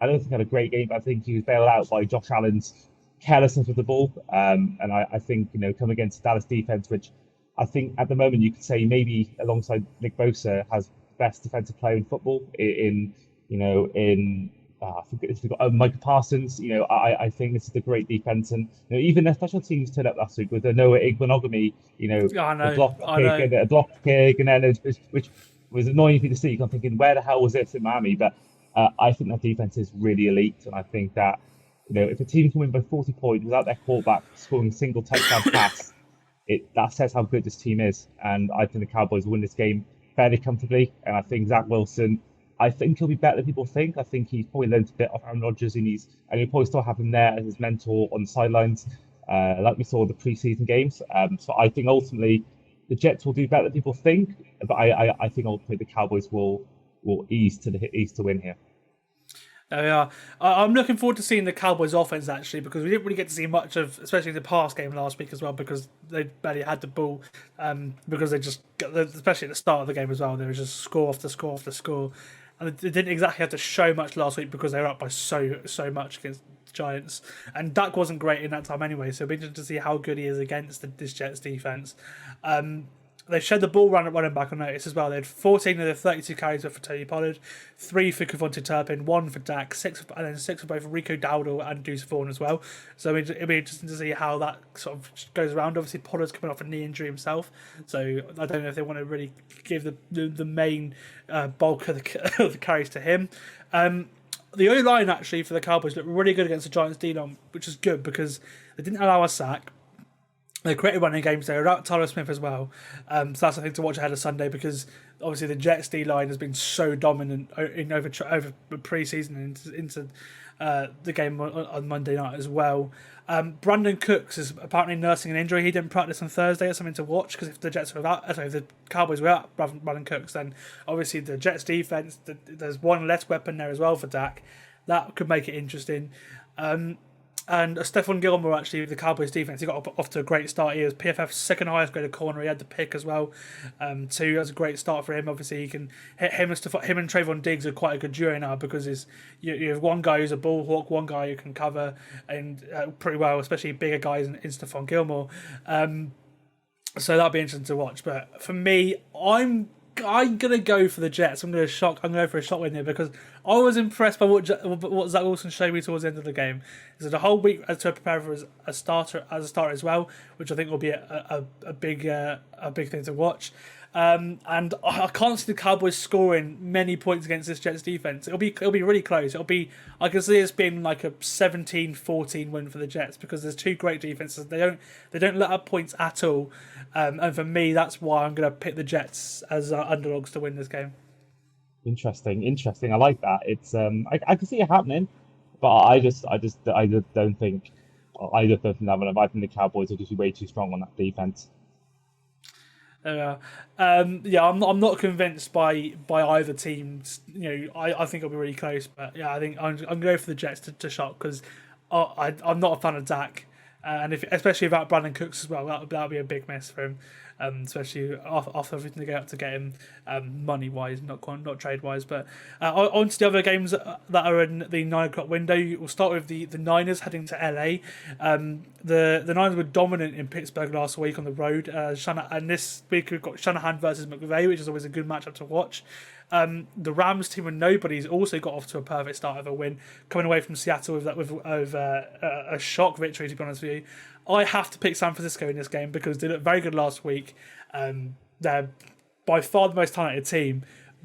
Speaker 8: I don't think had a great game, but I think he was bailed out by Josh Allen's carelessness with the ball. And I think, come against the Dallas defense, which I think at the moment you could say maybe alongside Nick Bosa has best defensive player in football in I forget if they've got Micah Parsons. I think this is a great defense, and even their special teams turned up last week with the Noah Igbenogany, a blocked kick, and then which was annoying for you to see. I'm thinking, where the hell was this in Miami? But I think that defense is really elite, and I think that if a team can win by 40 points without their quarterback scoring a single touchdown pass, that says how good this team is. And I think the Cowboys will win this game fairly comfortably. And I think Zach Wilson, I think he'll be better than people think. I think he's probably learned a bit off Aaron Rodgers, and he'll probably still have him there as his mentor on the sidelines, like we saw in the preseason games. So I think ultimately the Jets will do better than people think, but I think ultimately the Cowboys will ease to win here.
Speaker 7: There we are. I'm looking forward to seeing the Cowboys offense, actually, because we didn't really get to see much of, especially the pass game last week as well, because they barely had the ball, because they just, especially at the start of the game as well, there was just score after score after score. And they didn't exactly have to show much last week because they were up by so much against the Giants. And Dak wasn't great in that time anyway, so it'll be interesting to see how good he is against this Jets defense. They shared the ball running back on notice as well. They had 14 of the 32 carries were for Tony Pollard, 3 for Kevontae Turpin, 1 for Dak, 6 for both Rico Dowdle and Deuce Vaughn as well. So it'll be interesting to see how that sort of goes around. Obviously, Pollard's coming off a knee injury himself, so I don't know if they want to really give the main bulk of the carries to him. The O-line actually for the Cowboys looked really good against the Giants D-line, which is good because they didn't allow a sack. They created running games. They were out Tyler Smith as well. So that's something to watch ahead of Sunday because obviously the Jets D-line has been so dominant over pre-season and into the game on Monday night as well. Brandon Cooks is apparently nursing an injury. He didn't practice on Thursday. That's something to watch because if the Cowboys were out Brandon Cooks, then obviously the Jets defense, there's one less weapon there as well for Dak. That could make it interesting. And Stephon Gilmore, actually, the Cowboys defense, he got off to a great start. He was PFF's second highest graded corner. He had the pick as well. So that's a great start for him. Obviously, he can hit him and Trayvon Diggs are quite a good duo now because you have one guy who's a ball hawk, one guy who can cover and pretty well, especially bigger guys in Stephon Gilmore. So that'll be interesting to watch. But for me, I'm gonna go for the Jets. I'm gonna go for a shot win here because I was impressed by what Zach Wilson showed me towards the end of the game. He had a whole week to prepare for as a starter as well, which I think will be a big thing to watch. And I can't see the Cowboys scoring many points against this Jets defense. It'll be really close. I can see this being like a 17-14 win for the Jets because there's two great defenses. They don't let up points at all. And for me, that's why I'm going to pick the Jets as underdogs to win this game. Interesting.
Speaker 8: I like that. It's I can see it happening, but I just don't think either of them. I think the Cowboys are just way too strong on that defense.
Speaker 7: I'm not convinced by either team. I think it'll be really close, but yeah, I think I'm going to go for the Jets to shock because I'm not a fan of Dak, and especially without Brandon Cooks as well, that'll be a big miss for him. Especially after everything they get up to get him money wise, not trade wise. But on to the other games that are in the 9 o'clock window. We'll start with the Niners heading to LA. The Niners were dominant in Pittsburgh last week on the road. And this week we've got Shanahan versus McVay, which is always a good matchup to watch. The Rams team and nobody's also got off to a perfect start of a win, coming away from Seattle with a shock victory. To be honest with you, I have to pick San Francisco in this game because they looked very good last week. They're by far the most talented team,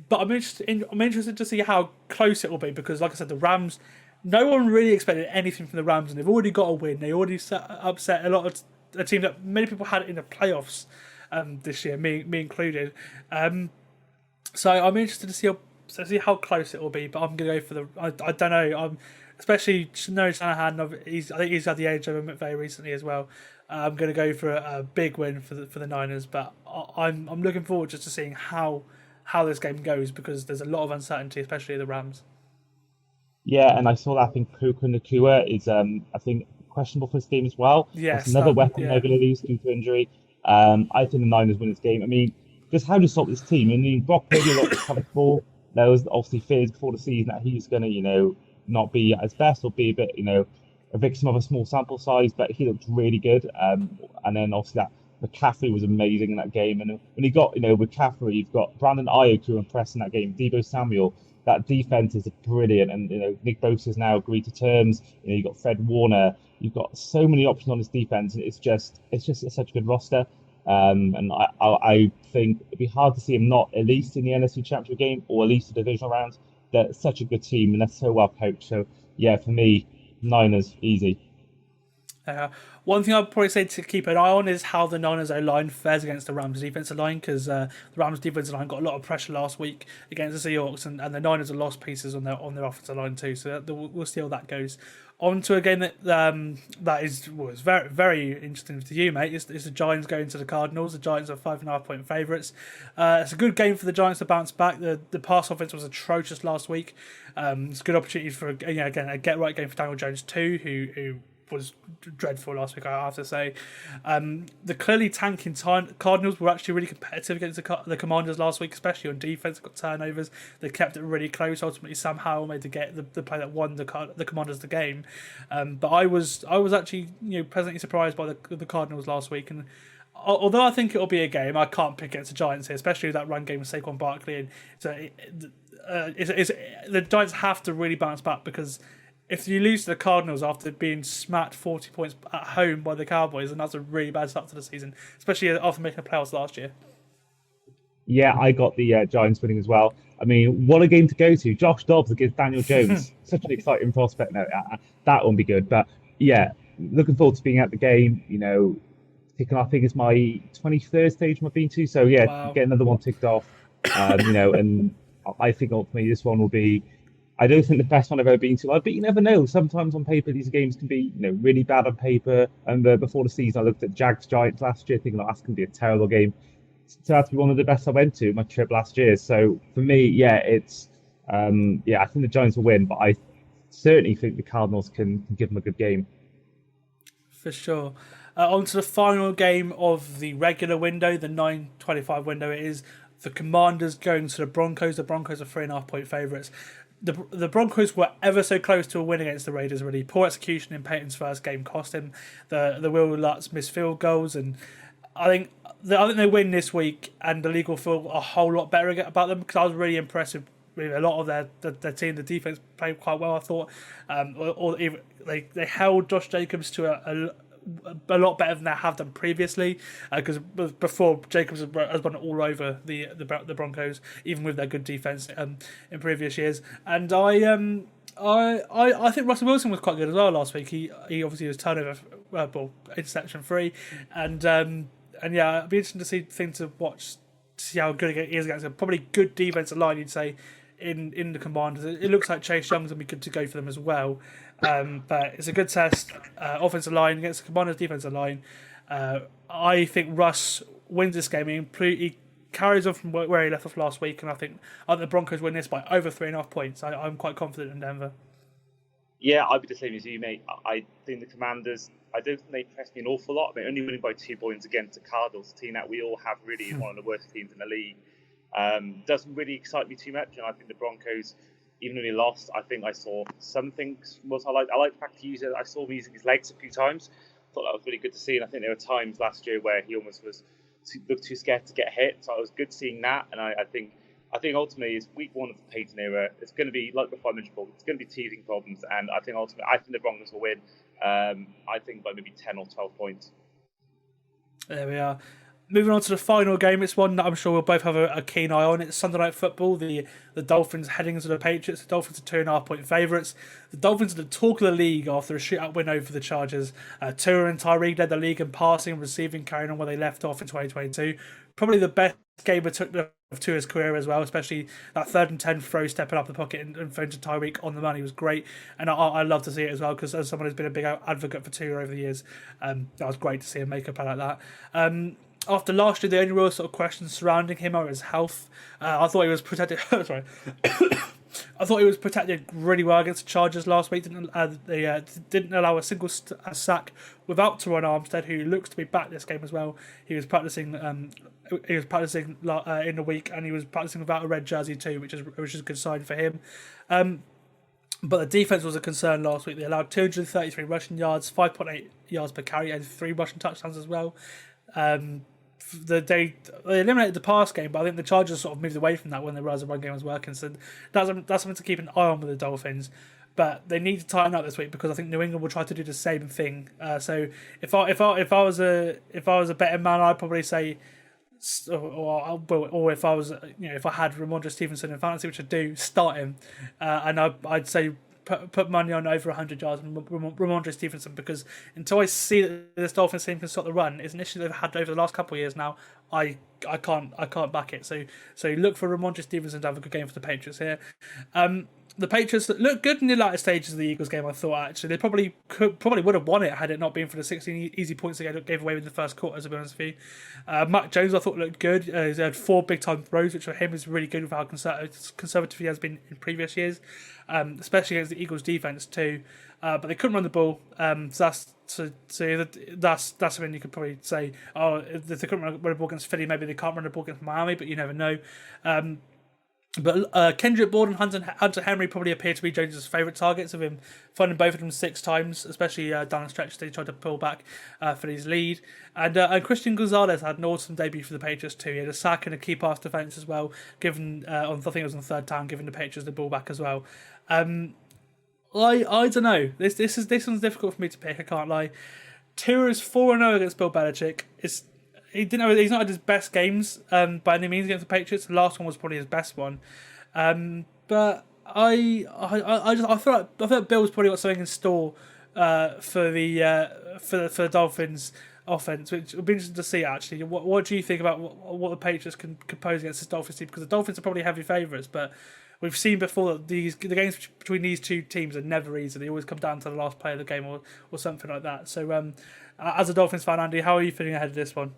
Speaker 7: but I'm interested to see how close it will be because, like I said, the Rams. No one really expected anything from the Rams, and they've already got a win. They already upset a lot of a team that many people had in the playoffs this year, me included. So I'm interested to see how close it will be, but I'm going to go for the. I don't know. Especially knowing Shanahan, I think he's had the edge over McVay recently as well. I'm going to go for a big win for the Niners, but I'm looking forward just to seeing how this game goes because there's a lot of uncertainty, especially the Rams.
Speaker 8: Yeah, and I saw that I think Puka Nacua is I think questionable for this game as well.
Speaker 7: Yes,
Speaker 8: that's another weapon they're going to lose due to injury. I think the Niners win this game. I mean, just how do you stop this team? I mean, Brock Purdy a lot of covered ball. There was obviously fears before the season that he's going to, not be at his best or be a bit, a victim of a small sample size, but he looked really good. And then obviously that McCaffrey was amazing in that game. And when you got, McCaffrey, you've got Brandon Ayuk who impressed in that game, Deebo Samuel. That defense is brilliant. And, Nick Bosa's now agreed to terms. You've got Fred Warner. You've got so many options on this defense. And it's just such a good roster. And I think it'd be hard to see him not at least in the NFC Championship game or at least the divisional round. They're such a good team and they're so well coached. So, yeah, for me, Niners, easy.
Speaker 7: One thing I'd probably say to keep an eye on is how the Niners O-line fares against the Rams defensive line, because the Rams defensive line got a lot of pressure last week against the Seahawks, and the Niners have lost pieces on their offensive line too. So we'll see how that goes. On to a game that was very, very interesting to you, mate. It's the Giants going to the Cardinals. The Giants are 5.5-point favourites. It's a good game for the Giants to bounce back. The pass offense was atrocious last week. It's a good opportunity for again a get right game for Daniel Jones too, who was dreadful last week, I have to say. The clearly tanking Cardinals were actually really competitive against the Commanders last week, especially on defense. Got turnovers. They kept it really close. Ultimately, Sam Howell made the play that won the Commanders the game. But I was actually pleasantly surprised by the Cardinals last week. And although I think it'll be a game, I can't pick against the Giants here, especially with that run game with Saquon Barkley. And so the Giants have to really bounce back, because if you lose to the Cardinals after being smacked 40 points at home by the Cowboys, then that's a really bad start to the season, especially after making the playoffs last year.
Speaker 8: Yeah, I got the Giants winning as well. I mean, what a game to go to. Josh Dobbs against Daniel Jones. Such an exciting prospect. No, that won't be good. But yeah, looking forward to being at the game. I think it's my 23rd stage I've been to. So yeah, wow. Get another one ticked off. And I think ultimately this one will be, I don't think the best one I've ever been to. But you never know. Sometimes on paper, these games can be really bad on paper. And before the season, I looked at Jags Giants last year, thinking that's going to be a terrible game. It turned out to be one of the best I went to my trip last year. So for me, yeah, it's I think the Giants will win, but I certainly think the Cardinals can give them a good game.
Speaker 7: For sure. On to the final game of the regular window, the 9:25 window. It is the Commanders going to the Broncos. The Broncos are 3.5-point favourites. The Broncos were ever so close to a win against the Raiders, really. Poor execution in Peyton's first game cost him. The Will Lutz missed field goals, and I think they win this week, and the league will feel a whole lot better about them, because I was really impressed with a lot of their team. The defense played quite well, I thought. They held Josh Jacobs to a lot better than they have done previously, because before Jacobs has run all over the Broncos, even with their good defense in previous years. And I think Russell Wilson was quite good as well last week. He obviously was turnover interception free, and yeah, it'd be interesting to see how good he is against a probably good defensive line, you'd say, in the Commanders. It looks like Chase Young's gonna be good to go for them as well. But it's a good test. Offensive line against the Commanders' defensive line. I think Russ wins this game. He carries on from where he left off last week, and I think the Broncos win this by over 3.5 points. I'm quite confident in Denver.
Speaker 8: Yeah, I'd be the same as you, mate. I think the Commanders, I don't think they impressed me an awful lot. They're only winning by 2 points against the Cardinals, a team that we all have really one of the worst teams in the league. Doesn't really excite me too much, and I think the Broncos, even when he lost, I think I saw some things. I like the fact I saw him using his legs a few times. I thought that was really good to see, and I think there were times last year where he almost looked too scared to get hit. So it was good seeing that, and I think ultimately it's week one of the Peyton era. It's going to be like before I mentioned, it's going to be teething problems, and I think the Broncos will win. I think by maybe 10 or 12 points.
Speaker 7: There we are. Moving on to the final game, it's one that I'm sure we'll both have a keen eye on. It's Sunday Night Football. The Dolphins heading to the Patriots. The Dolphins are 2.5-point favourites. The Dolphins are the talk of the league after a shootout win over the Chargers. Tua and Tyreek led the league in passing and receiving, carrying on where they left off in 2022. Probably the best game of Tua's career as well, especially that 3rd and 10 throw, stepping up the pocket and throwing to Tyreek on the money was great. And I love to see it as well, because as someone who's been a big advocate for Tua over the years, that was great to see him make a play like that. After last year, the only real sort of questions surrounding him are his health. I thought he was protected. Sorry, I thought he was protected really well against the Chargers last week. They didn't allow a single sack without Teron Armstead, who looks to be back this game as well. He was practicing. He was practicing in the week, and he was practicing without a red jersey too, which is a good sign for him. But the defense was a concern last week. They allowed 233 rushing yards, 5.8 yards per carry, and 3 rushing touchdowns as well. They eliminated the pass game, but I think the Chargers sort of moved away from that when they realised the run game was working. So that's something to keep an eye on with the Dolphins. But they need to tighten up this week because I think New England will try to do the same thing. So if I was a betting man, I'd probably say, or if I was, if I had Ramondre Stevenson in fantasy, which I do, start him, and I'd say put money on over 100 yards from Ramondre Stevenson, because until I see that this Dolphins team can stop the run, it's an issue they've had over the last couple of years now. I can't back it. So look for Ramondre Stevenson to have a good game for the Patriots here. The Patriots look good in the latter stages of the Eagles game. I thought actually they probably would have won it had it not been for the 16 easy points they gave away in the first quarter. To be honest with you, Mac Jones I thought looked good. He had 4 big time throws, which for him is really good with how conservative he has been in previous years, especially against the Eagles defense too. But they couldn't run the ball. That's something you could probably say. Oh, if they couldn't run the ball against Philly, maybe they can't run the ball against Miami. But you never know. But Kendrick Bourne and Hunter Henry probably appear to be Jones' favourite targets, of him finding both of them 6 times, especially down the stretch they tried to pull back for his lead. And Christian Gonzalez had an awesome debut for the Patriots too. He had a sack and a key pass defence as well, given I think it was on the 3rd down, giving the Patriots the ball back as well. I don't know. This one's difficult for me to pick. I can't lie. Tua is 4-0 against Bill Belichick. He's not had his best games by any means against the Patriots. The last one was probably his best one, but I thought Bill's probably got something in store for the Dolphins offense, which will be interesting to see. Actually, what do you think about what the Patriots can pose against this Dolphins team? Because the Dolphins are probably heavy favourites, but we've seen before that the games between these two teams are never easy. They always come down to the last play of the game or something like that. So, as a Dolphins fan, Andy, how are you feeling ahead of this one?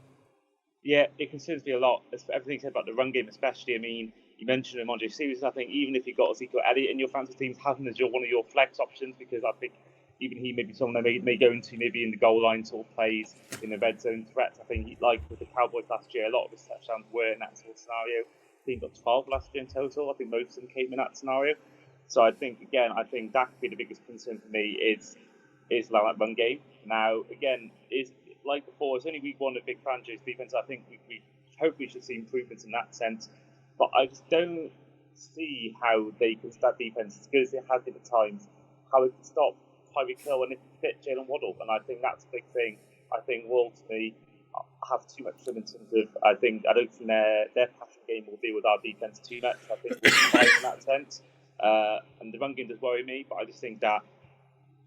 Speaker 2: Yeah, it concerns me a lot. Everything said about the run game, especially. I mean, you mentioned Ramondre Stevenson. I think even if you got Ezekiel Elliott in your fantasy teams, have him as one of your flex options, because I think even he may be someone that may go into maybe in the goal line sort of plays in the red zone threats. I think like with the Cowboys last year, a lot of his touchdowns were in that sort of scenario. I think he got 12 last year in total. I think most of them came in that scenario. So I think that could be the biggest concern for me is that run game. Now again, like before, it's only week 1 of big franchise defense. I think we hopefully should see improvements in that sense. But I just don't see how that defense, as good as it has been at times, how it can stop Tyreek Hill and if it fit Jalen Waddle. And I think that's a big thing. I think will ultimately have too much for them in terms of, I don't think their passing game will deal with our defense too much. I think we'll fight in that sense. And the run game does worry me, but I just think that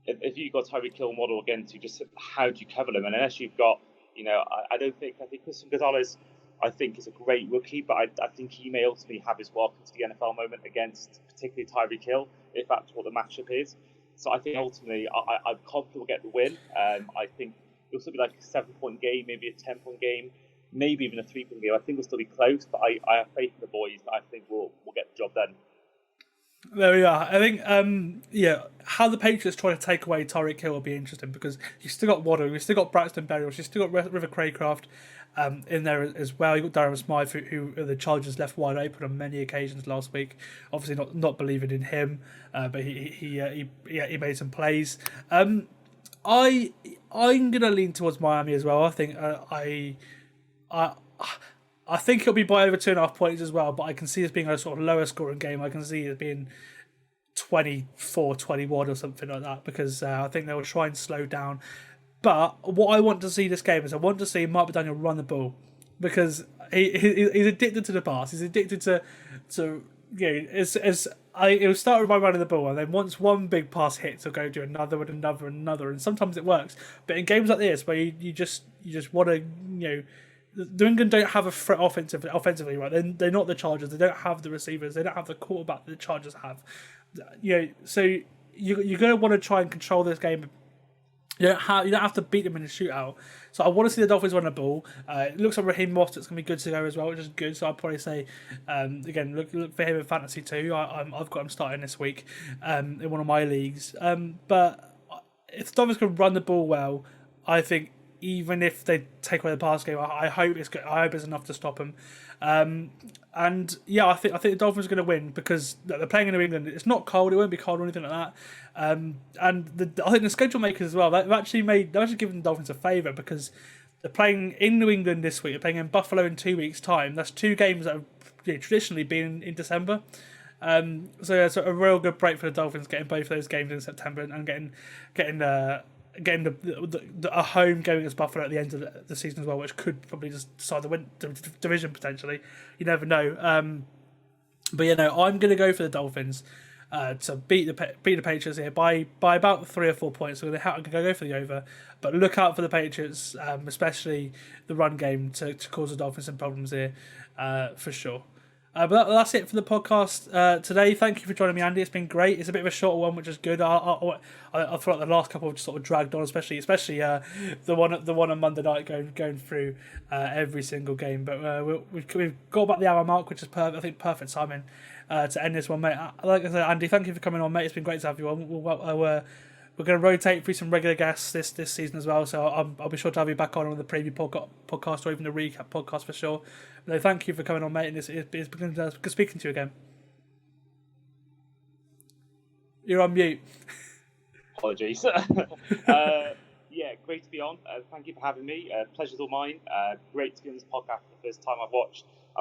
Speaker 2: if you've got Tyreek Hill and Waddle against you, just how do you cover them? And unless you've got, I think Christian Gonzalez, I think is a great rookie, but I think he may ultimately have his welcome to the NFL moment against particularly Tyreek Hill, if that's what the matchup is. So I think ultimately I'm confident we'll get the win. I think it'll still be like a 7-point game, maybe a 10-point game, maybe even a 3-point game. I think we'll still be close, but I have faith in the boys. I think we'll get the job done.
Speaker 7: There we are. I think, how the Patriots try to take away Tyreek Hill will be interesting, because you've still got Waddle, you've still got Braxton Berrios, you've still got River Craycraft in there as well. You've got Darren Smythe, who the Chargers left wide open on many occasions last week. Obviously not believing in him, but he made some plays. I'm going to lean towards Miami as well. I think I think it'll be by over 2.5 points as well, but I can see it being a sort of lower scoring game. I can see it being 24-21 or something like that, because I think they'll try and slow down. But what I want to see this game is I want to see Mark McDaniel run the ball, because he's addicted to the pass. He's addicted to it'll start by running the ball, and then once one big pass hits, he'll go do another and another and another, and sometimes it works. But in games like this, where you just want to, New England don't have a threat offensively, right? They're not the Chargers. They don't have the receivers. They don't have the quarterback that the Chargers have. So you're going to want to try and control this game. You don't have to beat them in a shootout. So I want to see the Dolphins run the ball. It looks like Raheem Mostert's going to be good to go as well, which is good. So I'll probably say, again, look for him in fantasy too. I've got him starting this week in one of my leagues. But if the Dolphins can run the ball well, I think even if they take away the pass game, I hope it's good. I hope it's enough to stop them. And yeah, I think the Dolphins are going to win, because they're playing in New England. It's not cold; it won't be cold or anything like that. And I think the schedule makers as well. They've actually given the Dolphins a favour, because They're playing in New England this week. They're playing in Buffalo in 2 weeks' time. That's two games that have traditionally been in December. So it's a real good break for the Dolphins, getting both of those games in September and getting a home game against Buffalo at the end of the season as well, which could probably just decide the division potentially. You never know. But I'm going to go for the Dolphins to beat the Patriots here by about 3 or 4 points. So I'm going to go for the over, but look out for the Patriots, especially the run game, to cause the Dolphins some problems here for sure. But that's it for the podcast today. Thank you for joining me, Andy. It's been great. It's a bit of a shorter one, which is good. I feel like the last couple have just sort of dragged on, especially the one on Monday night going through every single game. But we've got about the hour mark, which is perfect. I think perfect timing to end this one, mate. Like I said, Andy, thank you for coming on, mate. It's been great to have you on. We're going to rotate through some regular guests this season as well, so I'll be sure to have you back on the preview podcast or even the recap podcast for sure. But thank you for coming on, mate, and it's been good speaking to you again. You're on mute.
Speaker 2: Apologies. Yeah, great to be on. Thank you for having me. Pleasure's all mine. Great to be on this podcast for the first time. I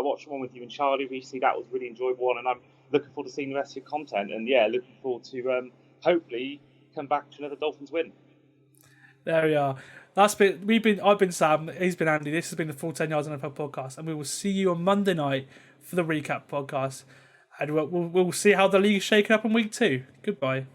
Speaker 2: watched one with you and Charlie recently. That was a really enjoyable one, and I'm looking forward to seeing the rest of your content. And yeah, looking forward to hopefully come back to another Dolphins win.
Speaker 7: There we are. I've been Sam. He's been Andy. This has been the Full 10 Yards NFL podcast, and we will see you on Monday night for the recap podcast, and we'll see how the league is shaking up in week 2. Goodbye.